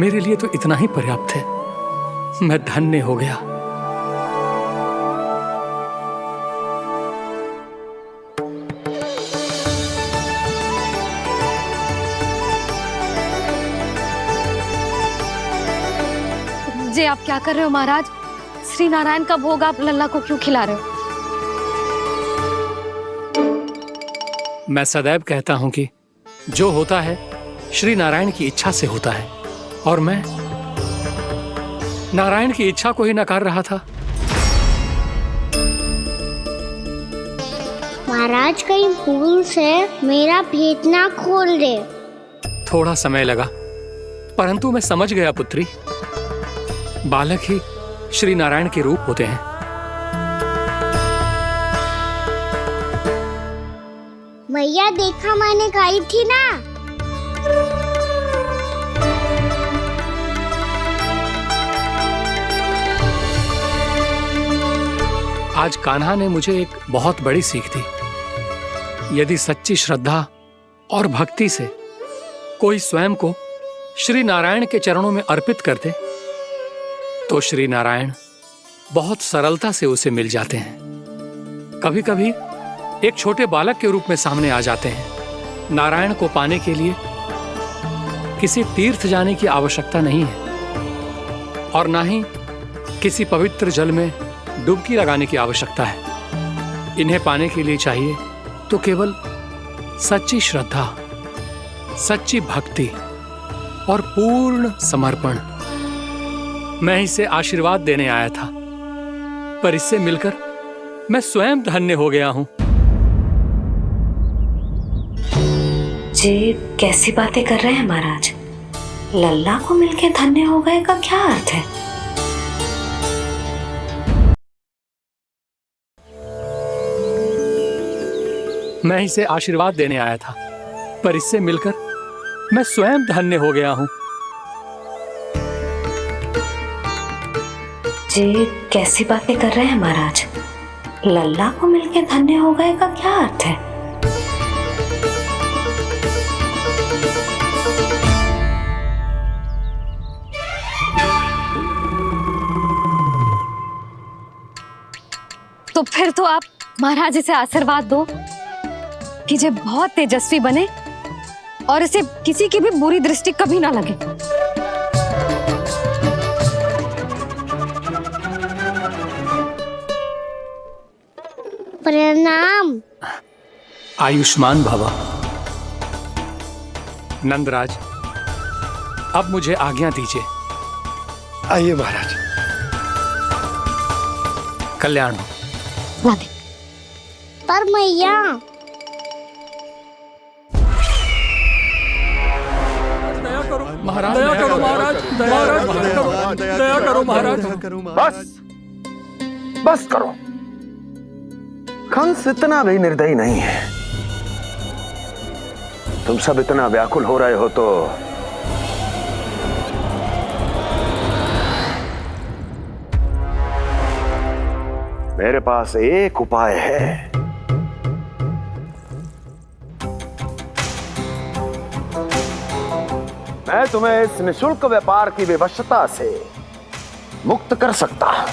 S5: मेरे लिए तो इतना ही पर्याप्त है। मैं धन्य हो गया।
S1: जे आप क्या कर रहे हो महाराज? श्री नारायण का भोग आप लल्ला को क्यों खिला रहे हो?
S5: मैं सदैव कहता हूं कि जो होता है श्री नारायण की इच्छा से होता है, और मैं नारायण की इच्छा को ही नकार रहा था।
S6: महाराज कहीं भूल से मेरा भेद ना खोल दे।
S5: थोड़ा समय लगा, परंतु मैं समझ गया पुत्री। बालक ही श्री नारायण के रूप होते हैं।
S6: मैया देखा मैंने कही थी ना।
S5: आज कान्हा ने मुझे एक बहुत बड़ी सीख दी। यदि सच्ची श्रद्धा और भक्ति से कोई स्वयं को श्री नारायण के चरणों में अर्पित कर दे, तो श्री नारायण बहुत सरलता से उसे मिल जाते हैं। कभी कभी एक छोटे बालक के रूप में सामने आ जाते हैं। नारायण को पाने के लिए किसी तीर्थ जाने की आवश्यकता नहीं है, और ना ही किसी पवित्र जल में डुबकी लगाने की आवश्यकता है। इन्हें पाने के लिए चाहिए तो केवल सच्ची श्रद्धा, सच्ची भक्ति और पूर्ण समर्पण। मैं इसे आशीर्वाद देने आया था, पर इससे मिलकर मैं स्वयं धन्य हो गया हूं।
S1: जे कैसी बातें कर रहे हैं महाराज? लल्ला को मिलके धन्य हो गए का क्या अर्थ है?
S5: मैं इसे आशीर्वाद देने आया था, पर इससे मिलकर मैं स्वयं धन्य हो गया हूं।
S1: जे कैसी बातें कर रहे हैं महाराज? लल्ला को मिलके धन्य हो गए का क्या अर्थ है? तो फिर तो आप महाराज इसे आशीर्वाद दो कि जे बहुत तेजस्वी बने और इसे किसी की भी बुरी दृष्टि कभी ना लगे।
S6: प्रणाम।
S5: आयुष्मान भव। नंदराज, अब मुझे आज्ञा दीजिए।
S4: आइए महाराज।
S5: कल्याण हो।
S6: पर मैया,
S5: महाराज दया करो, महाराज दया करो, महाराज
S10: बस बस करो। कंस इतना भी निर्दयी नहीं है। तुम सब इतना व्याकुल हो रहे हो तो मेरे पास एक उपाय है। मैं तुम्हें इस निःशुल्क व्यापार की विवशता से मुक्त कर सकता हूं।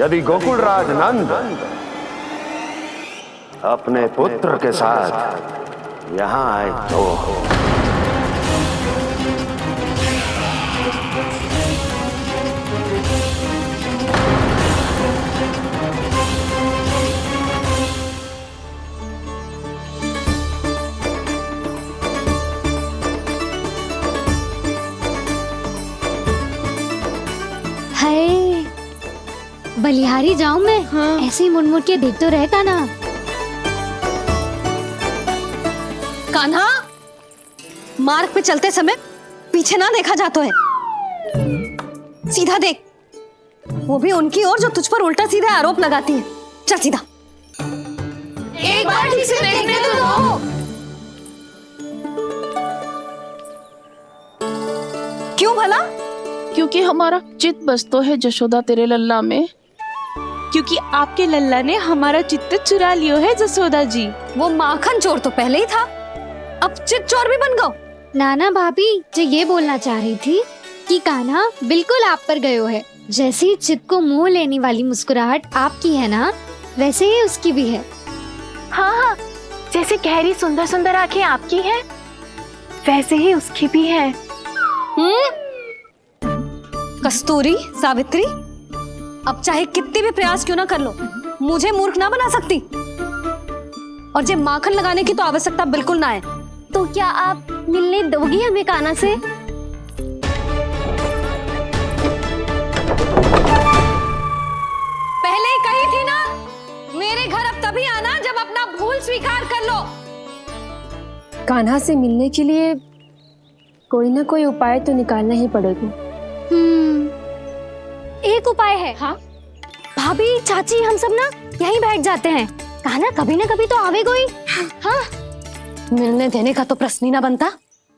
S10: यदि गोकुलराज नंद अपने पुत्र के साथ यहां आए तो
S6: हाय, बलिहारी जाऊं मैं? हाँ। ऐसे ही मुड़ मुड़ के देख तो रहता ना।
S1: कान्हा, मार्ग पे चलते समय पीछे ना देखा जाता है, सीधा देख। वो भी उनकी ओर जो तुझ पर उल्टा सीधा आरोप लगाती है। चल सीधा।
S2: एक बार ठीक से देखने तो दो।
S1: क्यों भला?
S13: क्योंकि हमारा चित्त बसतो है जशोदा तेरे लल्ला में।
S9: क्योंकि आपके लल्ला ने हमारा चित्त चुरा लियो है जसोदा जी।
S1: वो माखन चोर तो पहले ही था, अब चित्त चोर भी बन गो।
S6: नाना भाभी जो ये बोलना चाह रही थी कि कान्हा बिल्कुल आप पर गयो है। जैसे ही चित्त को मोह लेने वाली मुस्कुराहट आपकी है ना, वैसे ही उसकी भी है।
S9: हाँ हाँ, जैसे गहरी सुंदर सुंदर आंखें आपकी हैं, वैसे ही उसकी भी है।
S1: कस्तूरी, सावित्री, अब चाहे कितने भी प्रयास क्यों ना कर लो, मुझे मूर्ख ना बना सकती। और जे माखन लगाने की तो आवश्यकता बिल्कुल ना है।
S6: तो क्या आप मिलने दोगी हमें कान्हा से?
S1: पहले ही कही थी ना, मेरे घर अब तभी आना जब अपना भूल स्वीकार कर लो।
S16: कान्हा से मिलने के लिए कोई ना कोई उपाय तो निकालना ही पड़ेगा।
S6: एक उपाय है। हाँ? भाभी, चाची, हम सब ना यहीं बैठ जाते हैं। कान्हा कभी ना कभी तो आवेगा ही। हाँ?
S1: मिलने देने का तो प्रश्न ही ना बनता।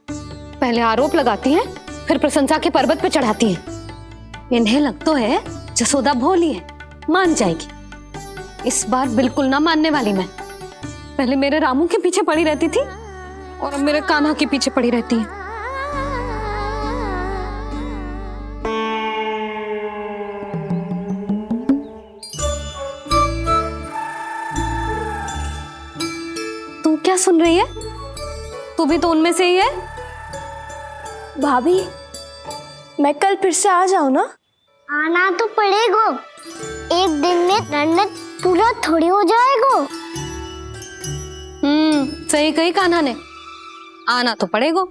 S1: पहले आरोप लगाती हैं, फिर प्रशंसा के पर्वत पे चढ़ाती हैं। इन्हें लग तो है जसोदा भोली है, मान जाएगी। इस बार बिल्कुल ना मानने वाली मैं। पहले मेरे रामू के पीछे पड़ी रहती थी और अब मेरे कान्हा के पीछे पड़ी रहती है। तू क्या सुन रही है? तू भी तो उनमें से ही है।
S16: भाभी, मैं कल फिर से आ जाऊं ना?
S6: आना तो पड़ेगा। एक दिन में रन्नत पूरा थोड़ी हो जाएगा।
S1: सही कही कान्हा ने, आना तो पड़ेगा।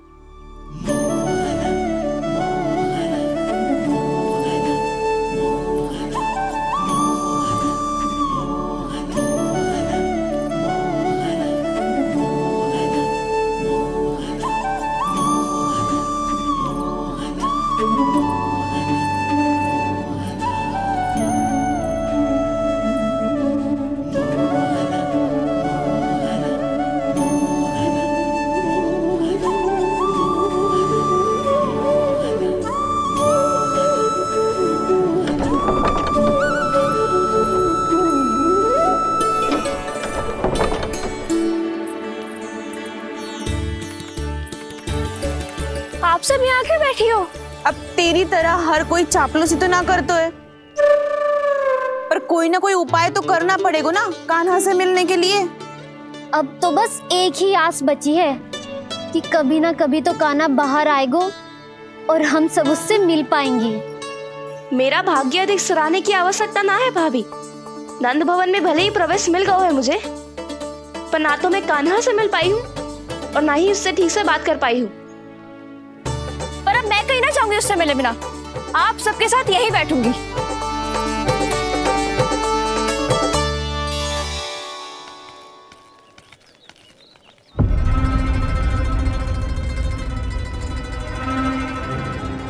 S16: आप सब यहाँ क्यों बैठी हो? अब तेरी तरह हर कोई चापलूसी तो ना करतो है, पर कोई ना कोई उपाय तो करना पड़ेगा ना कान्हा से मिलने के लिए।
S6: अब तो बस एक ही आस बची है कि कभी ना कभी तो कान्हा बाहर आएगा और हम सब उससे मिल पाएंगे।
S9: मेरा भाग्य अधिक सराहने की आवश्यकता ना है भाभी। नंद भवन में भले ही प्रवेश मिल गया है मुझे, पर ना तो मैं कान्हा से मिल पाई हूँ और ना ही उससे ठीक से बात कर पाई हूँ।
S16: पर अब मैं कहीं ना चाहूंगी उससे मिले बिना। आप सबके साथ यहीं बैठूंगी।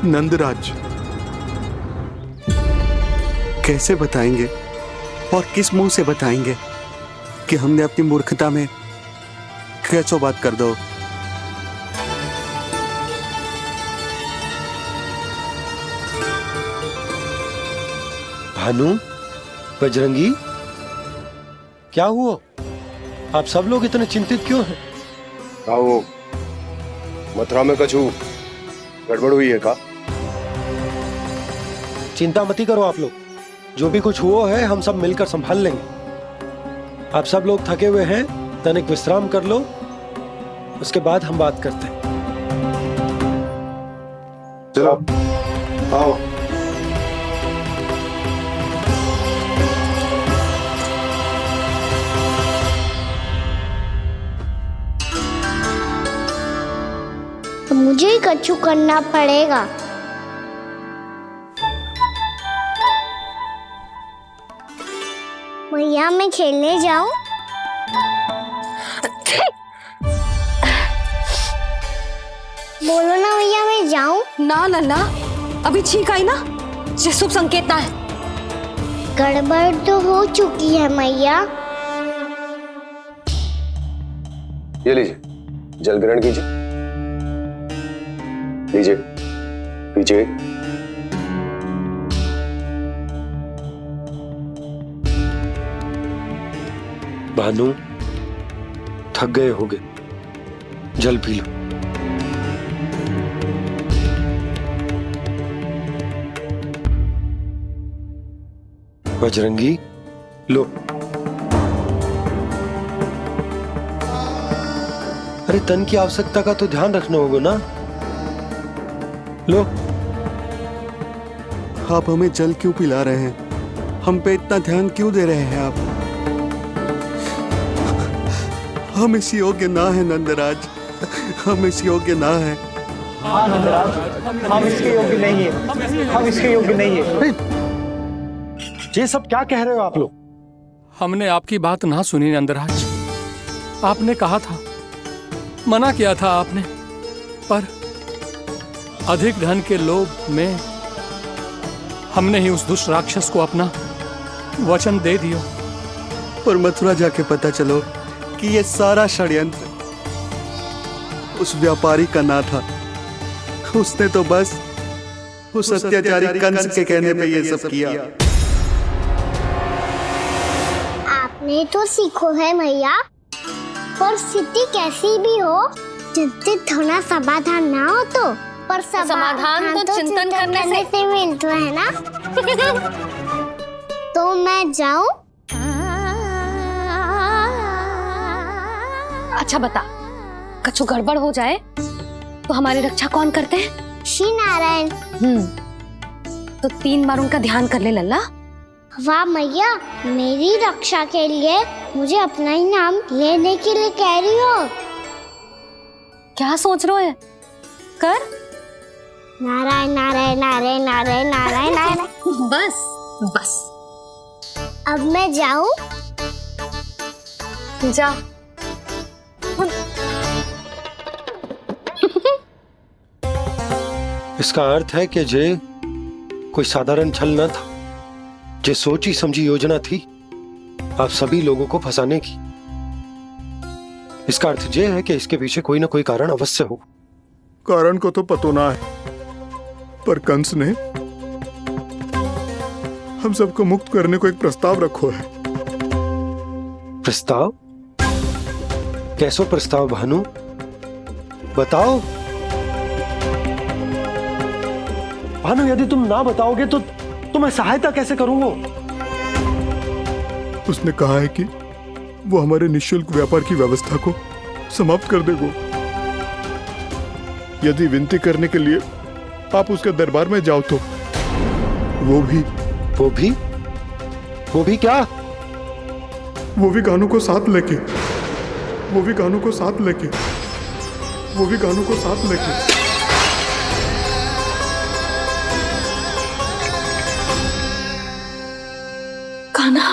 S8: नंदराज, कैसे बताएंगे और किस मुंह से बताएंगे कि हमने अपनी मूर्खता में कैसो बात कर दो।
S4: भानु, बजरंगी, क्या हुआ? आप सब लोग इतने चिंतित क्यों हैं?
S12: क्या वो मथुरा में कछु गड़बड़ हुई है का?
S4: चिंता मती करो आप लोग, जो भी कुछ हुआ है हम सब मिलकर संभाल लेंगे। आप सब लोग थके हुए हैं, तनिक विश्राम कर लो, उसके बाद हम बात करते हैं।
S12: चलो आओ।
S6: मुझे ही कछु करना पड़ेगा। मैया मैं खेलने जाऊं? बोलो ना भैया मैं जाऊं?
S1: ना लल्ला, अभी छींक आई ना, ये शुभ संकेत ना है।
S6: गड़बड़ तो हो चुकी है मैया।
S12: ये लीजिए, जल ग्रहण कीजिए। लीजिए, पीजिए।
S4: भानु, थक गए होगे, जल पी लो। बजरंगी, लो। अरे तन की आवश्यकता का तो ध्यान रखना होगा ना, लो।
S8: आप हमें जल क्यों पिला रहे हैं? हम पे इतना ध्यान क्यों दे रहे हैं आप? हम इस योग्य ना है नंदराज, हम इस योग्य ना है।
S11: हाँ नंदराज, हम इसके योग्य नहीं है, हम इसके योग्य नहीं है।
S4: ये सब क्या कह रहे हो आप लोग?
S5: हमने आपकी बात ना सुनी नंदराज। आपने कहा था, मना किया था आपने, पर अधिक धन के लोभ में हमने ही उस दुष्ट राक्षस को अपना वचन दे दिया।
S8: पर मथुरा जाके पता चलो कि ये सारा षड्यंत्र उस व्यापारी का ना था। उसने तो बस उस अत्याचारी कंस के कहने पे ये सब किया।
S6: आपने तो सीखो है भैया, पर स्थिति कैसी भी हो, चिंतित होना समाधान ना हो तो, पर
S1: समाधान तो चिंतन करने से
S6: मिलता है ना। तो मैं जाऊं?
S1: अच्छा बता, कछु गड़बड़ हो जाए तो हमारी रक्षा कौन करते हैं?
S6: श्री नारायण।
S1: तो 3 बार उनका ध्यान कर ले लल्ला।
S6: वाह मैया, मेरी रक्षा के लिए मुझे अपना ही नाम लेने के लिए कह रही हो?
S1: क्या सोच रहे हो? कर।
S6: नारायण नारायण नारायण नारायण नारायण नारायण।
S1: बस बस।
S6: अब मैं जाऊं?
S1: जा।
S4: इसका अर्थ है कि जे कोई साधारण छल न था, जे सोची समझी योजना थी आप सभी लोगों को फंसाने की। इसका अर्थ ये है कि इसके पीछे कोई ना कोई कारण अवश्य हो।
S3: कारण को तो पतो ना है, पर कंस ने हम सबको मुक्त करने को एक प्रस्ताव रखो है।
S4: प्रस्ताव? कैसो प्रस्ताव भानु, बताओ। भानु, यदि तुम ना बताओगे तो मैं सहायता कैसे करूंगा?
S3: उसने कहा है कि वो हमारे निःशुल्क व्यापार की व्यवस्था को समाप्त कर देगा यदि विनती करने के लिए आप उसके दरबार में जाओ तो। वो भी क्या? वो भी गानों को साथ लेके, वो भी गानों को साथ लेके, वो भी गानों को साथ लेके।
S1: कान्हा,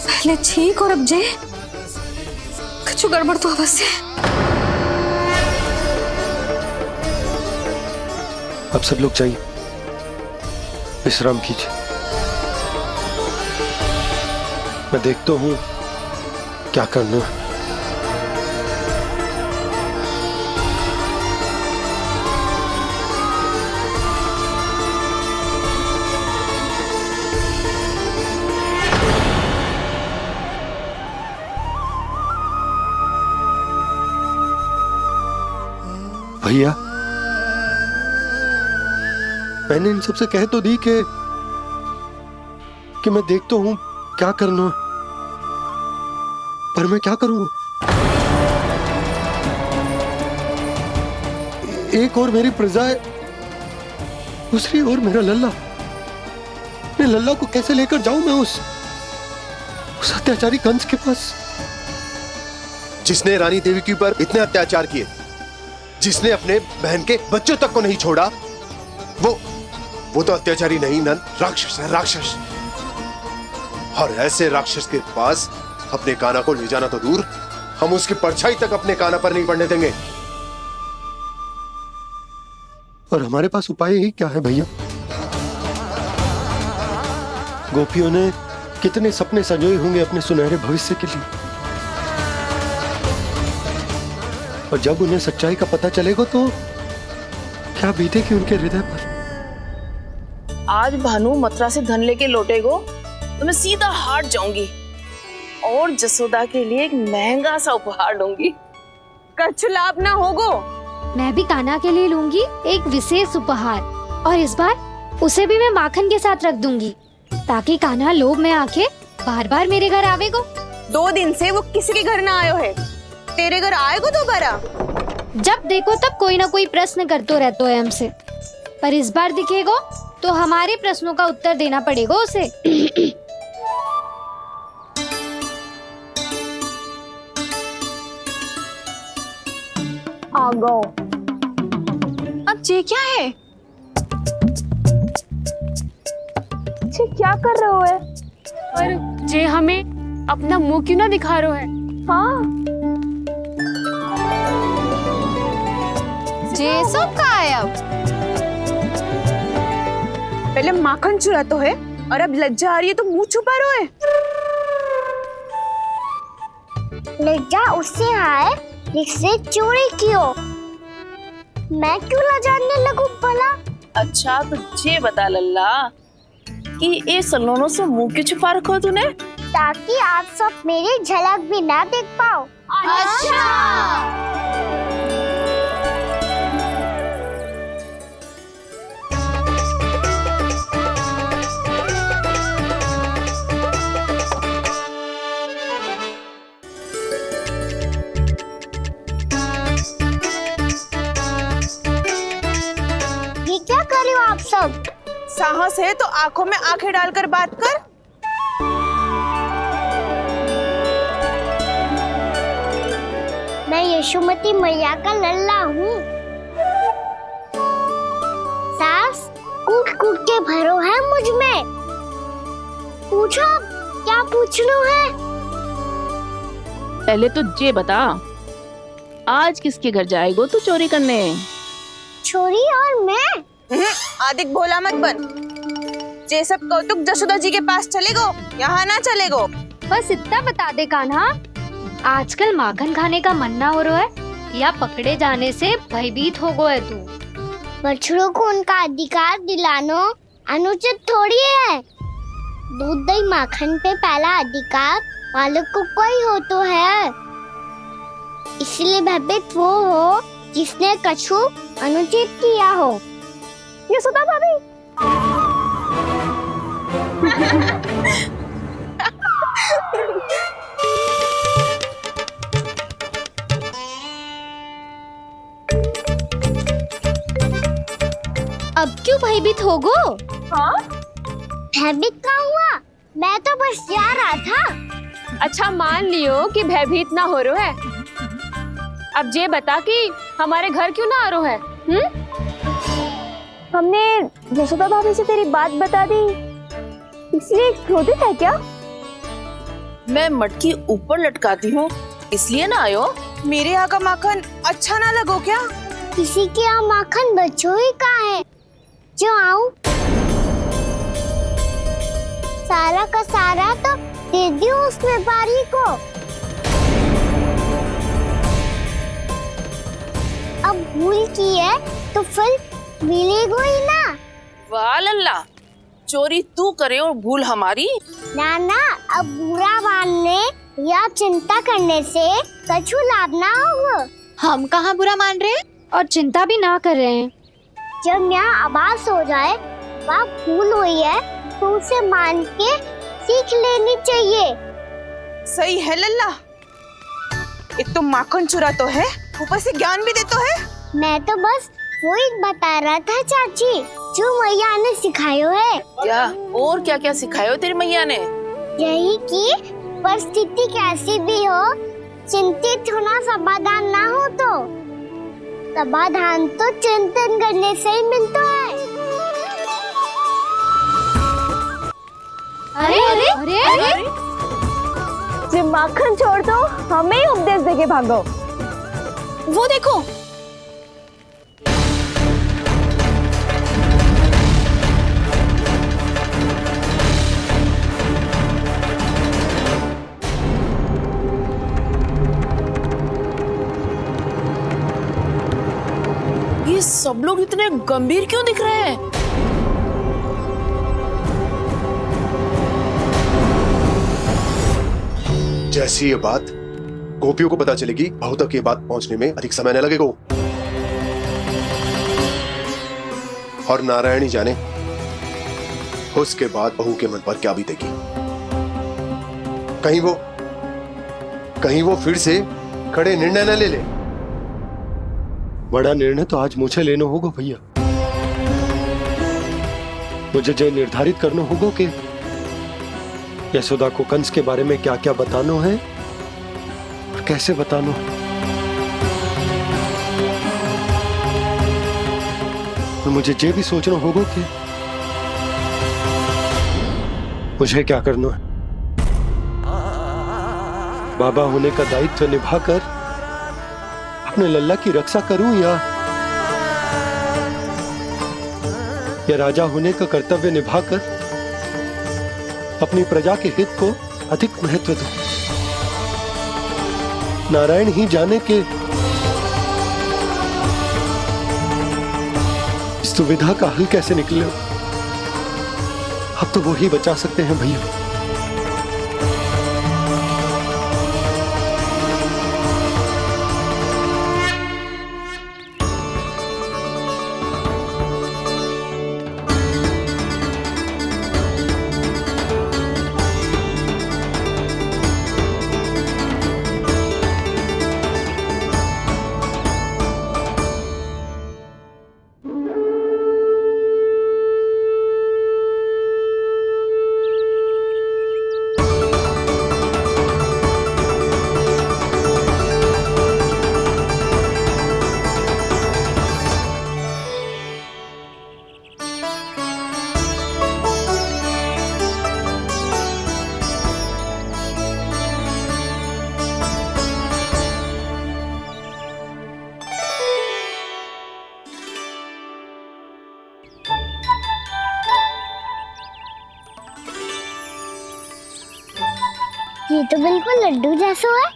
S1: पहले ठीक और अब जे कुछ गड़बड़ तो अवश्य है।
S4: अब सब लोग जाइए, विश्राम कीजिए। मैं देखता हूँ क्या करना है। भैया, मैंने इन सबसे कह तो दी कि मैं देखता हूं क्या करना है, पर मैं क्या करूंगा? एक और मेरी प्रजा है, दूसरी ओर मेरा लल्ला। मैं लल्ला को कैसे लेकर जाऊं मैं उस अत्याचारी कंस के पास,
S12: जिसने रानी देवी के ऊपर इतने अत्याचार किए, जिसने अपने बहन के बच्चों तक को नहीं छोड़ा, वो तो अत्याचारी नहीं नन, राक्षस है, राक्षस। और ऐसे राक्षस के पास अपने कान्हा को ले जाना तो दूर, हम उसकी परछाई तक अपने कान्हा पर नहीं पड़ने देंगे।
S4: और हमारे पास उपाय ही क्या है भैया? गोपियों ने कितने सपने संजोए होंगे अपने सुनहरे भविष्य के लिए, और जब उन्हें सच्चाई का पता चलेगा तो क्या बीतेगी उनके हृदय पर?
S13: आज भानु मथुरा से धन लेके लौटेगो तो मैं सीधा हाट जाऊंगी और जसोदा के लिए एक महंगा सा उपहार दूंगी।
S16: कछु लाभ ना होगो।
S1: मैं भी कान्हा के लिए लूंगी एक विशेष उपहार, और इस बार उसे भी मैं माखन के साथ रख दूंगी, ताकि कान्हा लोभ में आके बार बार मेरे घर आवेगो।
S16: 2 दिन से वो किसी के घर ना आयो है, तेरे घर आएगो दोबारा?
S1: जब देखो तब कोई ना कोई प्रश्न करते रहते है हमसे, पर इस बार दिखेगो तो हमारे प्रश्नों का उत्तर देना पड़ेगा उसे।
S16: आ गो। अब ये क्या है? ये क्या कर रहे हो है?
S2: पर जे हमें अपना मुंह क्यों ना दिखा रहे है?
S16: हाँ,
S1: जे सब का है अब?
S16: पहले माखन चुरा तो है और अब लज्जा आ रही है तो मुंह छुपा रहे है।
S6: लज्जा उससे है जिससे चोरी कियो। मैं क्यों लजाने लगूं भला?
S13: अच्छा तो ये बता लल्ला कि ये सलोनों से मुंह क्यों छुपा रखो तूने?
S6: ताकि आप सब मेरी झलक भी ना देख पाओ। अच्छा। ये क्या कर रहे हो आप सब?
S16: साहस है तो आंखों में आंखें डालकर बात कर।
S6: मैं यशोमती मैया का लल्ला हूँ। सास कूट कूट के भरो है मुझ में। पूछो क्या पूछना है?
S13: पहले तो ये बता, आज किसके घर जाएगो तू चोरी करने?
S6: छोरी और मैं?
S16: आदिक भोला मत बन। ये सब कौतुक जशोदा जी के पास चलेगो, यहाँ ना चलेगो।
S1: बस इतना बता दे कान्हा, आजकल माखन खाने का मन ना हो रहा है या पकड़े जाने से भयभीत हो गए तू?
S6: बछड़ों को उनका अधिकार दिलाना अनुचित थोड़ी है। दूध दही माखन पे पहला अधिकार मालिक को कोई हो तो है। इसलिए भयभीत वो हो जिसने कछु अनुचित किया हो।
S16: यशोदा भाभी।
S1: अब क्यों भयभीत हो गो?
S16: हाँ?
S6: भयभीत क्या हुआ? मैं तो बस जा रहा था।
S2: अच्छा मान लियो कि भयभीत ना हो रहा है। अब ये बता कि हमारे घर क्यों ना आ रहा है?
S16: हमने यशोदा भाभी से तेरी बात बता दी, इसलिए क्रोधित है क्या?
S13: मैं मटकी ऊपर लटकाती हूँ इसलिए ना आयो?
S16: मेरे यहाँ का माखन अच्छा ना लगो क्या?
S6: किसी के यहाँ माखन बच्चों ही कहाँ है जो आऊं? सारा का सारा तो दे दियो उस व्यापारी को। अब भूल की है तो फल मिलेगा ही ना।
S13: वाह लल्ला, चोरी तू करे और भूल हमारी।
S6: नाना, अब बुरा मानने या चिंता करने से कछु लाभ ना होगा।
S1: हम कहाँ बुरा मान रहे हैं और चिंता भी ना कर रहे हैं।
S6: जब यहाँ आभास हो जाए वहाँ भूल हुई है तो उसे मान के सीख लेनी चाहिए।
S16: सही है लल्ला, एक तो माखन चुरा तो है, ऊपर से ज्ञान भी देता है।
S6: मैं तो बस वही बता रहा था चाची, जो मैया ने सिखायो है।
S13: क्या और क्या क्या सिखायो तेरी मैया ने?
S6: यही कि परिस्थिति कैसी भी हो, चिंतित होना समाधान ना हो तो समाधान तो चिंतन करने से ही मिलता है।
S1: अरे अरे अरे, अरे?
S2: जब माखन छोड़ दो हमें ही उपदेश देके भागो।
S1: वो देखो,
S13: ये सब लोग इतने गंभीर क्यों दिख रहे हैं?
S12: जैसी ये बात गोपियों को पता चलेगी, बहू तक ये बात पहुंचने में अधिक समय न लगेगा। और नारायणी जाने उसके बाद बहू के मन पर क्या बीतेगी। कहीं वो फिर से खड़े निर्णय न ले ले। बड़ा निर्णय तो आज मुझे लेना होगा भैया। मुझे जो निर्धारित करना होगा कि यशोदा को कंस के बारे में क्या क्या बताना है और कैसे बताना है। और मुझे ये भी सोचना होगा कि मुझे क्या करना है। बाबा होने का दायित्व निभाकर अपने लल्ला की रक्षा करूं या राजा होने का कर्तव्य निभाकर अपनी प्रजा के हित को अधिक महत्व दूं। नारायण ही जाने के इस दुविधा का हल कैसे निकले। अब तो वो ही बचा सकते हैं भैया।
S6: ये तो बिल्कुल लड्डू जैसा है।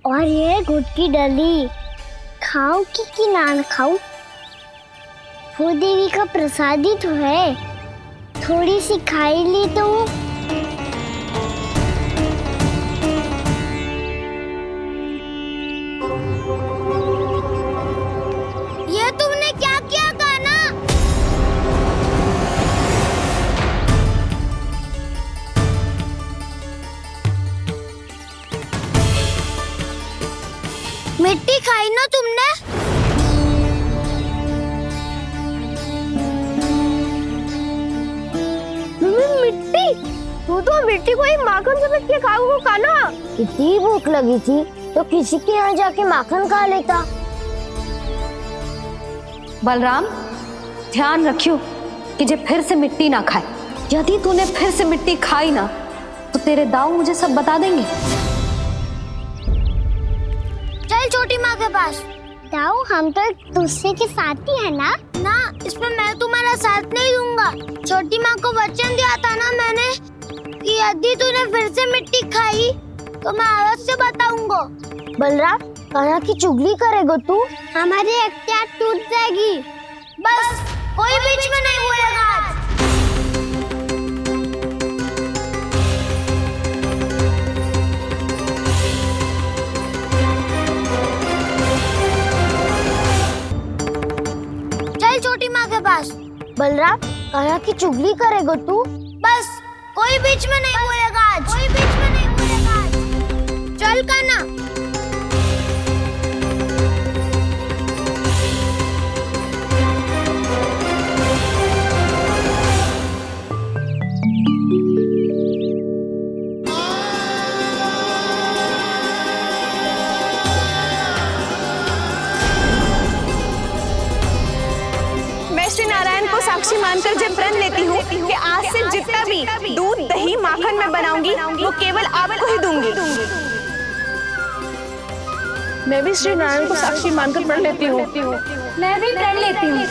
S6: और ये गुड़ की डली खाऊं कि ना खाऊं? वो देवी का प्रसाद ही तो है, थोड़ी सी खाई ली तो। ये तुमने क्या किया कान्हा? मिट्टी खाई ना तुमने? मिट्टी? तू तो मिट्टी को ही माखन समझ के खाओगे कान्हा। इतनी भूख लगी थी तो किसी के यहाँ जाके माखन खा लेता।
S1: बलराम, ध्यान रखियो कि जे फिर से मिट्टी ना खाए। यदि तूने फिर से मिट्टी खाई ना तो तेरे दाऊ मुझे सब बता देंगे।
S6: चल छोटी माँ के पास। जाओ, हम तो एक दूसरे के साथी है ना। ना, इसमें मैं तुम्हारा साथ नहीं दूंगा। छोटी माँ को वचन दिया था ना मैंने कि यदि तूने फिर से मिट्टी खाई तो मैं आवाज से बताऊंगा। बलराम, कान्हा की चुगली करेगा तू? हमारी अख्तियार टूट जाएगी। बस कोई बीच में नहीं बोलेगा आज। चल छोटी माँ के पास। बलराम, कान्हा की चुगली करेगा तू? बस कोई बीच में नहीं बोलेगा आज। कोई बीच में नहीं बोलेगा आज। चल कान्हा।
S16: मैं श्री नारायण को साक्षी मानकर जब प्रण लेती हूँ कि आज से जितना भी दूध दही माखन मैं बनाऊंगी वो केवल आपको ही दूंगी।
S13: मैं भी श्री नारायण को साक्षी मानकर प्रण लेती हूँ।
S1: मैं भी प्रण लेती हूँ।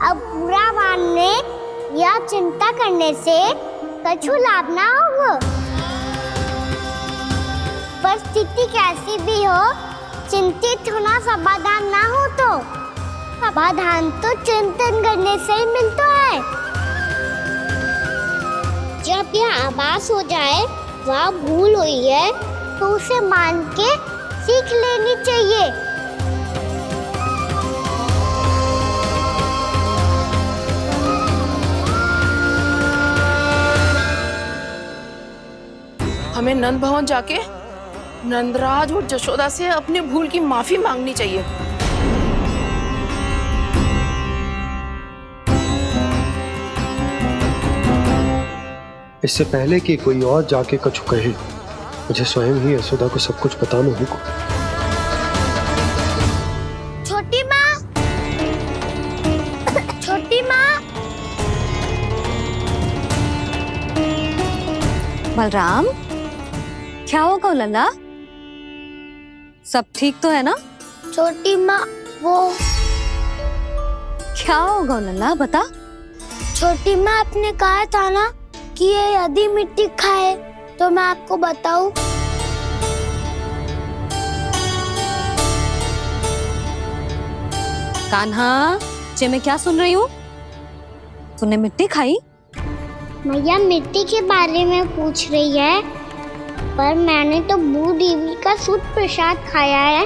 S6: अब बुरा मानने या चिंता करने से कछु लाभ ना होगा। परिस्थिति कैसी भी हो, चिंतित होना समाधान ना हो तो समाधान तो चिंतन करने से ही मिलता है। जब यह आभास हो जाए वह भूल हुई है तो उसे मान के सीख लेनी चाहिए।
S13: हमें नंद भवन जाके नंदराज और जशोदा से अपनी भूल की माफी मांगनी चाहिए।
S4: इससे पहले कि कोई और जाके कछु कहे, मुझे स्वयं ही यशोदा को सब कुछ बताना होगा।
S6: छोटी माँ, छोटी माँ।
S1: बलराम, क्या होगा लल्ला? सब ठीक तो है ना?
S6: छोटी माँ, वो
S1: क्या होगा लल्ला, बता।
S6: छोटी माँ, आपने कहा था ना कि ये यदि मिट्टी खाए तो मैं आपको बताऊं।
S1: कान्हा, जे मैं क्या सुन रही हूँ? तूने मिट्टी खाई?
S6: मैया मिट्टी के बारे में पूछ रही है, पर मैंने तो भू देवी का शुद्ध प्रसाद खाया है।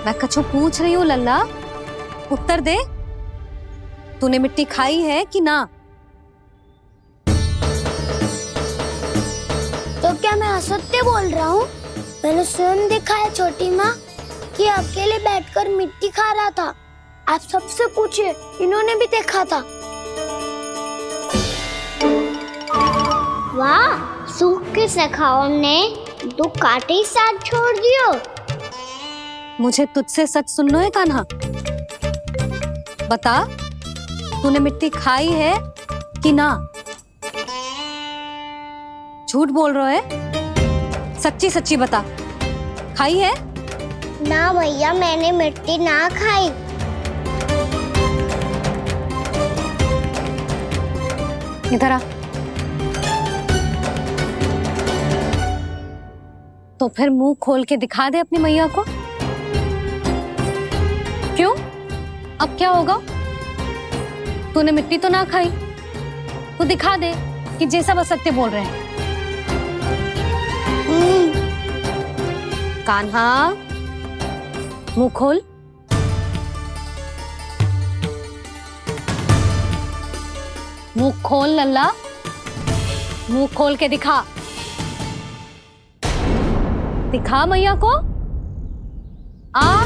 S1: मैं कछु पूछ रही हूँ लल्ला, उत्तर दे। तूने मिट्टी खाई है कि ना?
S6: तो क्या मैं असत्य बोल रहा हूँ? मैंने स्वयं देखा है छोटी माँ कि अकेले बैठकर मिट्टी खा रहा था। आप सबसे पूछिए, इन्होंने भी देखा था। वाह, सूख के सखाओं ने दो कांटे ही साथ छोड़ दियो।
S1: मुझे तुझसे सच सुनना है कान्हा। बता, तूने मिट्टी खाई है कि ना? झूठ बोल रहा है, सच्ची सच्ची बता, खाई है?
S6: ना भैया, मैंने मिट्टी ना खाई।
S1: इधर आ। तो फिर मुंह खोल के दिखा दे अपनी मैया को। क्यों? अब क्या होगा? तूने मिट्टी तो ना खाई, तो दिखा दे कि जे सब असत्य बोल रहे हैं। कान्हा, मुंह खोल। मुंह खोल लल्ला, मुंह खोल के दिखा। दिखा मैया को। आ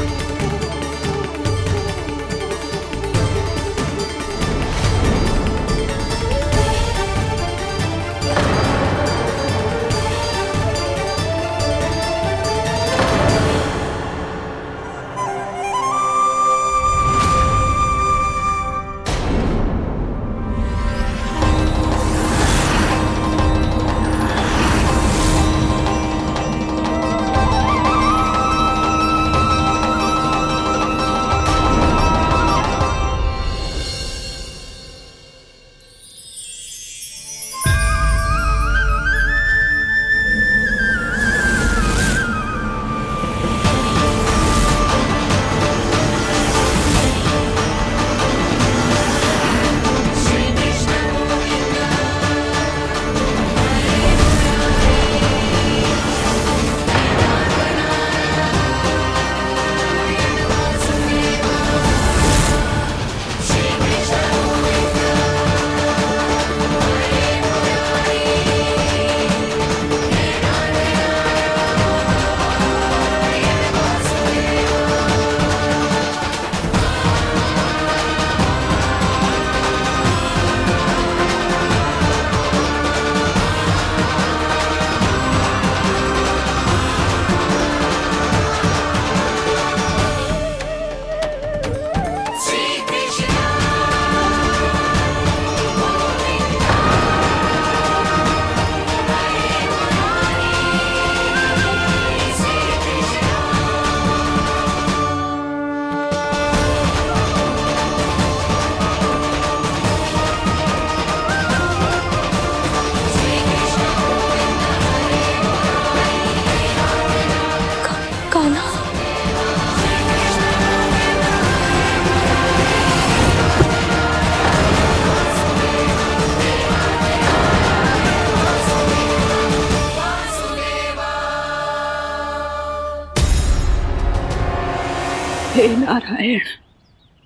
S17: हे नारायण,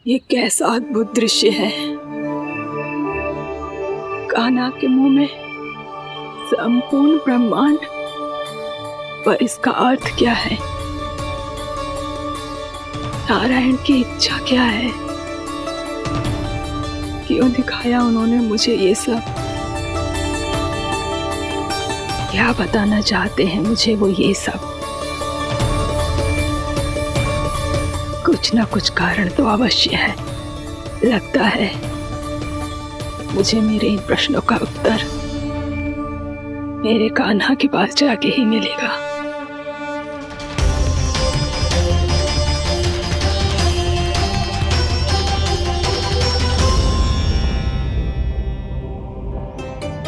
S17: ये कैसा अद्भुत दृश्य है। कान्हा के मुंह में संपूर्ण ब्रह्मांड, पर इसका अर्थ क्या है? नारायण की इच्छा क्या है? क्यों दिखाया उन्होंने मुझे ये सब? क्या बताना चाहते हैं मुझे वो ये सब? कुछ ना कुछ कारण तो अवश्य है। लगता है मुझे मेरे इन प्रश्नों का उत्तर मेरे कान्हा के पास जाके ही मिलेगा।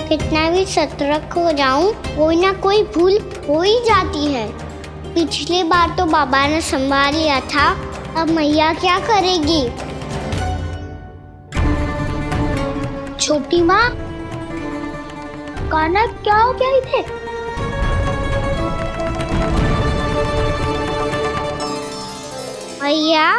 S6: कितना भी सतर्क हो जाऊं, कोई ना कोई भूल हो ही जाती है। पिछली बार तो बाबा ने संभाल लिया था, अब मैया क्या करेगी? छोटी माँ, कान्हा क्या हो गया इधर? मैया,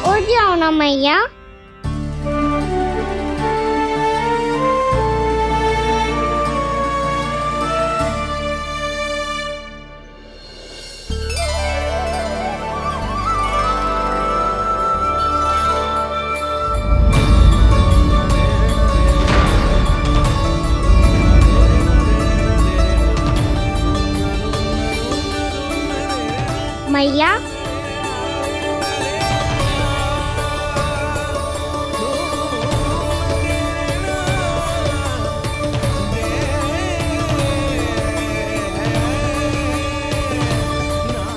S6: उठ जाओ ना मैया। मैया,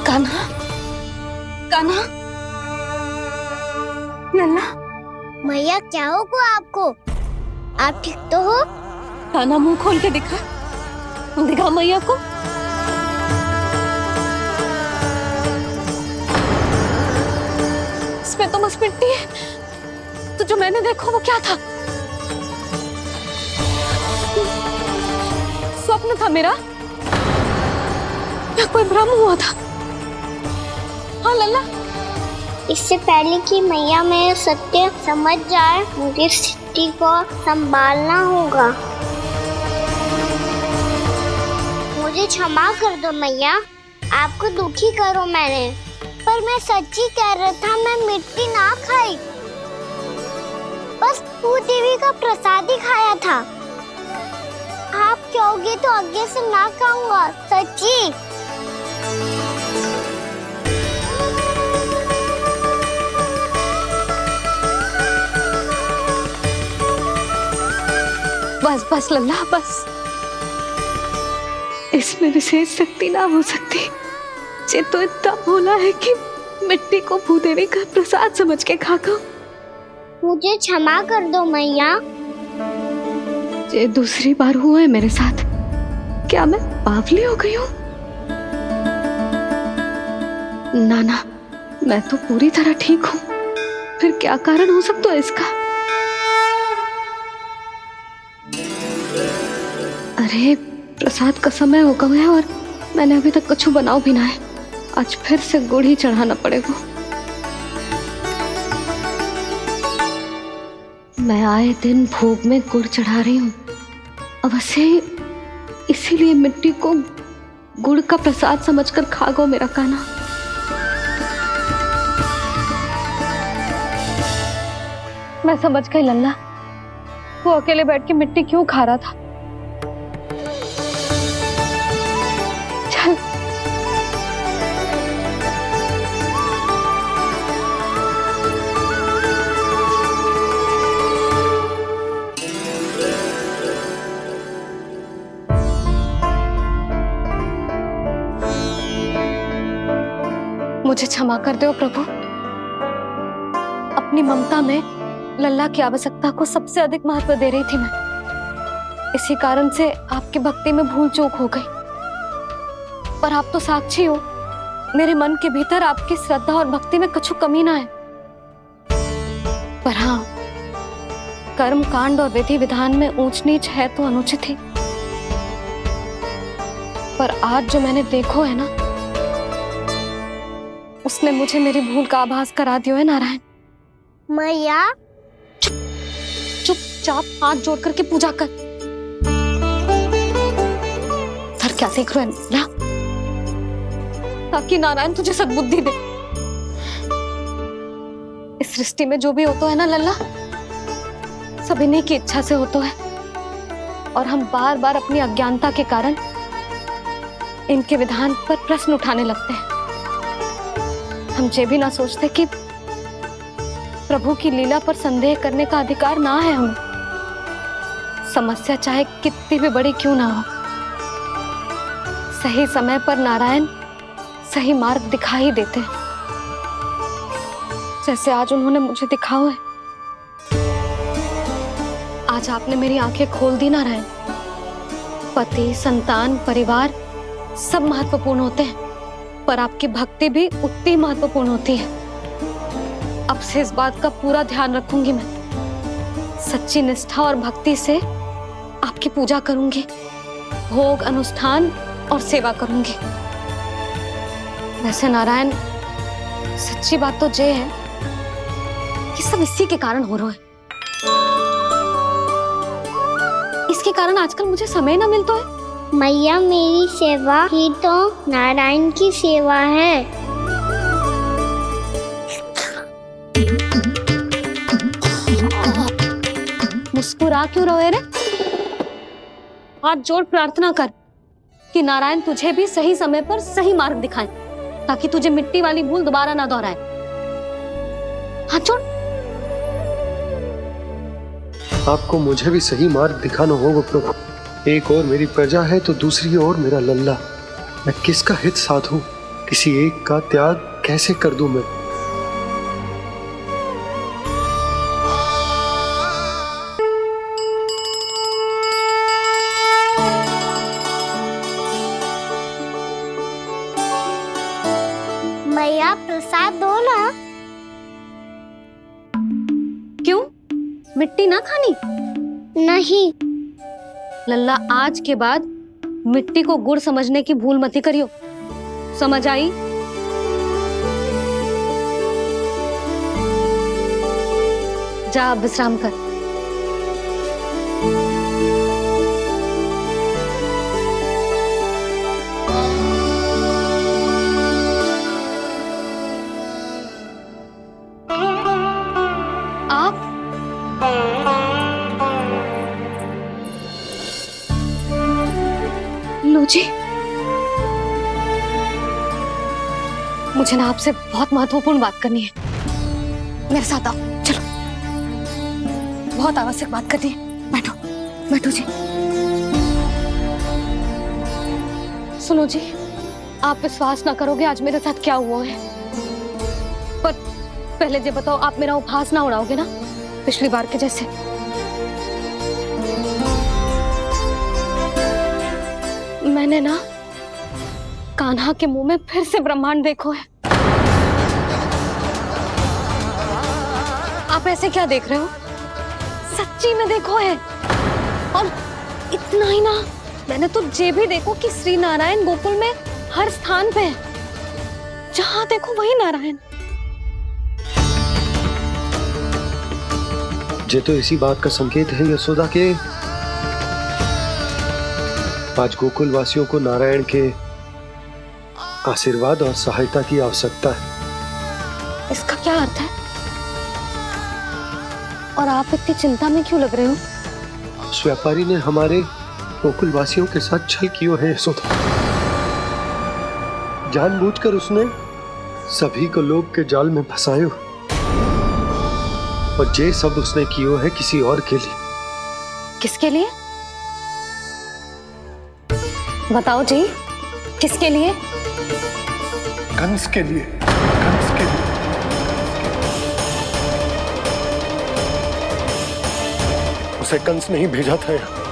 S1: कान्हा, कान्हा, लल्ला।
S6: मैया क्या होगा आपको? आप ठीक तो हो?
S1: कान्हा मुंह खोल के दिखा, दिखा मैया को। इसमें तो बस मिट्टी है, तो जो मैंने देखा वो क्या था? स्वप्न था मेरा या कोई भ्रम हुआ था? हाँ लल्ला,
S6: इससे पहले कि मैया मेरे सत्य समझ जाए, मुझे स्थिति को संभालना होगा। मुझे क्षमा कर दो मैया, आपको दुखी करो मैंने, पर मैं सच्ची कह रहा था, मैं मिट्टी ना खाई, बस तू देवी का प्रसाद ही खाया था। आप कहोगे तो आगे से ना खाऊंगा, सच्ची।
S1: बस बस लल्ला, बस। इसमें विशेष शक्ति ना हो सकती। ये तो इतना भोला है कि मिट्टी को भूदेवी का प्रसाद समझ के खागा।
S6: मुझे क्षमा कर दो मैया।
S1: ये दूसरी बार हुआ है मेरे साथ। क्या मैं बावली हो गई हूँ? ना ना, मैं तो पूरी तरह ठीक हूँ। फिर क्या कारण हो सकता है इसका? अरे प्रसाद का समय हो गया है और मैंने अभी तक कुछ बनाओ भी ना है। आज फिर से गुड़ ही चढ़ाना पड़ेगा। मैं आए दिन भोग में गुड़ चढ़ा रही हूँ, अवश्य इसीलिए मिट्टी को गुड़ का प्रसाद समझकर खा गो मेरा कान्हा। मैं समझ गई लल्ला, वो अकेले बैठ के मिट्टी क्यों खा रहा था। चल मुझे क्षमा कर दो प्रभु। अपनी ममता में लल्ला की आवश्यकता को सबसे अधिक महत्व दे रही थी मैं। इसी कारण से आपकी भक्ति में भूल चूक हो गई। पर आप तो साक्षी हो, मेरे मन के भीतर आपकी श्रद्धा और भक्ति में कुछ कमी ना है। पर हाँ, कर्म कांड और विधि विधान में ऊंच नीच है तो अनुचित ही। पर आज जो मैंने देखो है ना, उसने मुझे मेरी भूल का आभास करा दियो है नारायण।
S6: मैया
S1: चुपचाप हाथ जोड़ करके पूजा कर। सर क्या देख रहे हैं ना, ताकि नारायण तुझे सद्बुद्धि दे। इस सृष्टि में जो भी होता है ना लल्ला, सब इन्हीं की इच्छा से होता है, और हम बार बार अपनी अज्ञानता के कारण इनके विधान पर प्रश्न उठाने लगते हैं। हम ये भी ना सोचते कि प्रभु की लीला पर संदेह करने का अधिकार ना है हमें। समस्या चाहे कितनी भी बड़ी क्यों ना हो, सही समय पर नारायण सही मार्ग दिखा ही देते हैं, जैसे आज उन्होंने मुझे दिखाओ है। आज आपने मेरी आंखें खोल दी नारायण। पति, संतान, परिवार सब महत्वपूर्ण होते हैं, पर आपकी भक्ति भी उतनी महत्वपूर्ण होती है। अब से इस बात का पूरा ध्यान रखूंगी मैं। सच्ची निष्ठा और भक्ति से आपकी पूजा करूंगी, भोग, अनुष्ठान और सेवा करूंगी। वैसे नारायण, सच्ची बात तो ये है कि सब इसी के कारण हो रहा है। इसके कारण आजकल मुझे समय ना मिलता है।
S6: मैया, मेरी सेवा ही तो नारायण की सेवा है।
S1: मुस्कुरा क्यों रहे रे? हाथ जोड़ प्रार्थना कर कि नारायण तुझे भी सही समय पर सही मार्ग दिखाएं, ताकि तुझे मिट्टी वाली भूल दोबारा ना दोहराए। हाथ जोड़।
S4: आपको मुझे भी सही मार्ग दिखाना होगा प्रभु। एक और मेरी प्रजा है तो दूसरी ओर मेरा लल्ला। मैं किसका हित साधूं? किसी एक का त्याग कैसे कर दूं मैं?
S6: मैया, प्रसाद दो ना।
S1: क्यों? मिट्टी ना खानी?
S6: नहीं।
S1: लल्ला, आज के बाद मिट्टी को गुड़ समझने की भूल मत करियो। समझ आई? जा अब विश्राम कर। जी, मुझे ना आपसे बहुत महत्वपूर्ण बात करनी है। मेरे साथ आओ, चलो। बहुत आवश्यक बात करनी है। बैठो, बैठो जी। सुनो जी, आप विश्वास ना करोगे आज मेरे साथ क्या हुआ है। पर पहले ये बताओ, आप मेरा उपहास ना उड़ाओगे ना, पिछली बार के जैसे? मैंने ना कान्हा के मुंह में फिर से ब्रह्मांड देखो है। आप ऐसे क्या देख रहे हो? सच्ची में देखो है। और इतना ही ना, मैंने तो ये भी देखो कि श्री नारायण गोकुल में हर स्थान पे है। जहां देखो वही नारायण।
S4: ये तो इसी बात का संकेत है यशोदा के आज गोकुल वासियों को नारायण के आशीर्वाद और सहायता की आवश्यकता है।
S1: इसका क्या अर्थ है? और आप इतनी चिंता में क्यों लग रहे हो?
S4: उस व्यापारी ने हमारे गोकुल वासियों के साथ छल किया है यशोदा। जानबूझकर उसने सभी को लोभ के जाल में फंसायो, और ये सब उसने किया है किसी और के लिए।
S1: किसके लिए? बताओ जी, किसके लिए?
S3: कंस के लिए। कंस के लिए।
S4: उसे कंस नहीं भेजा था यहाँ।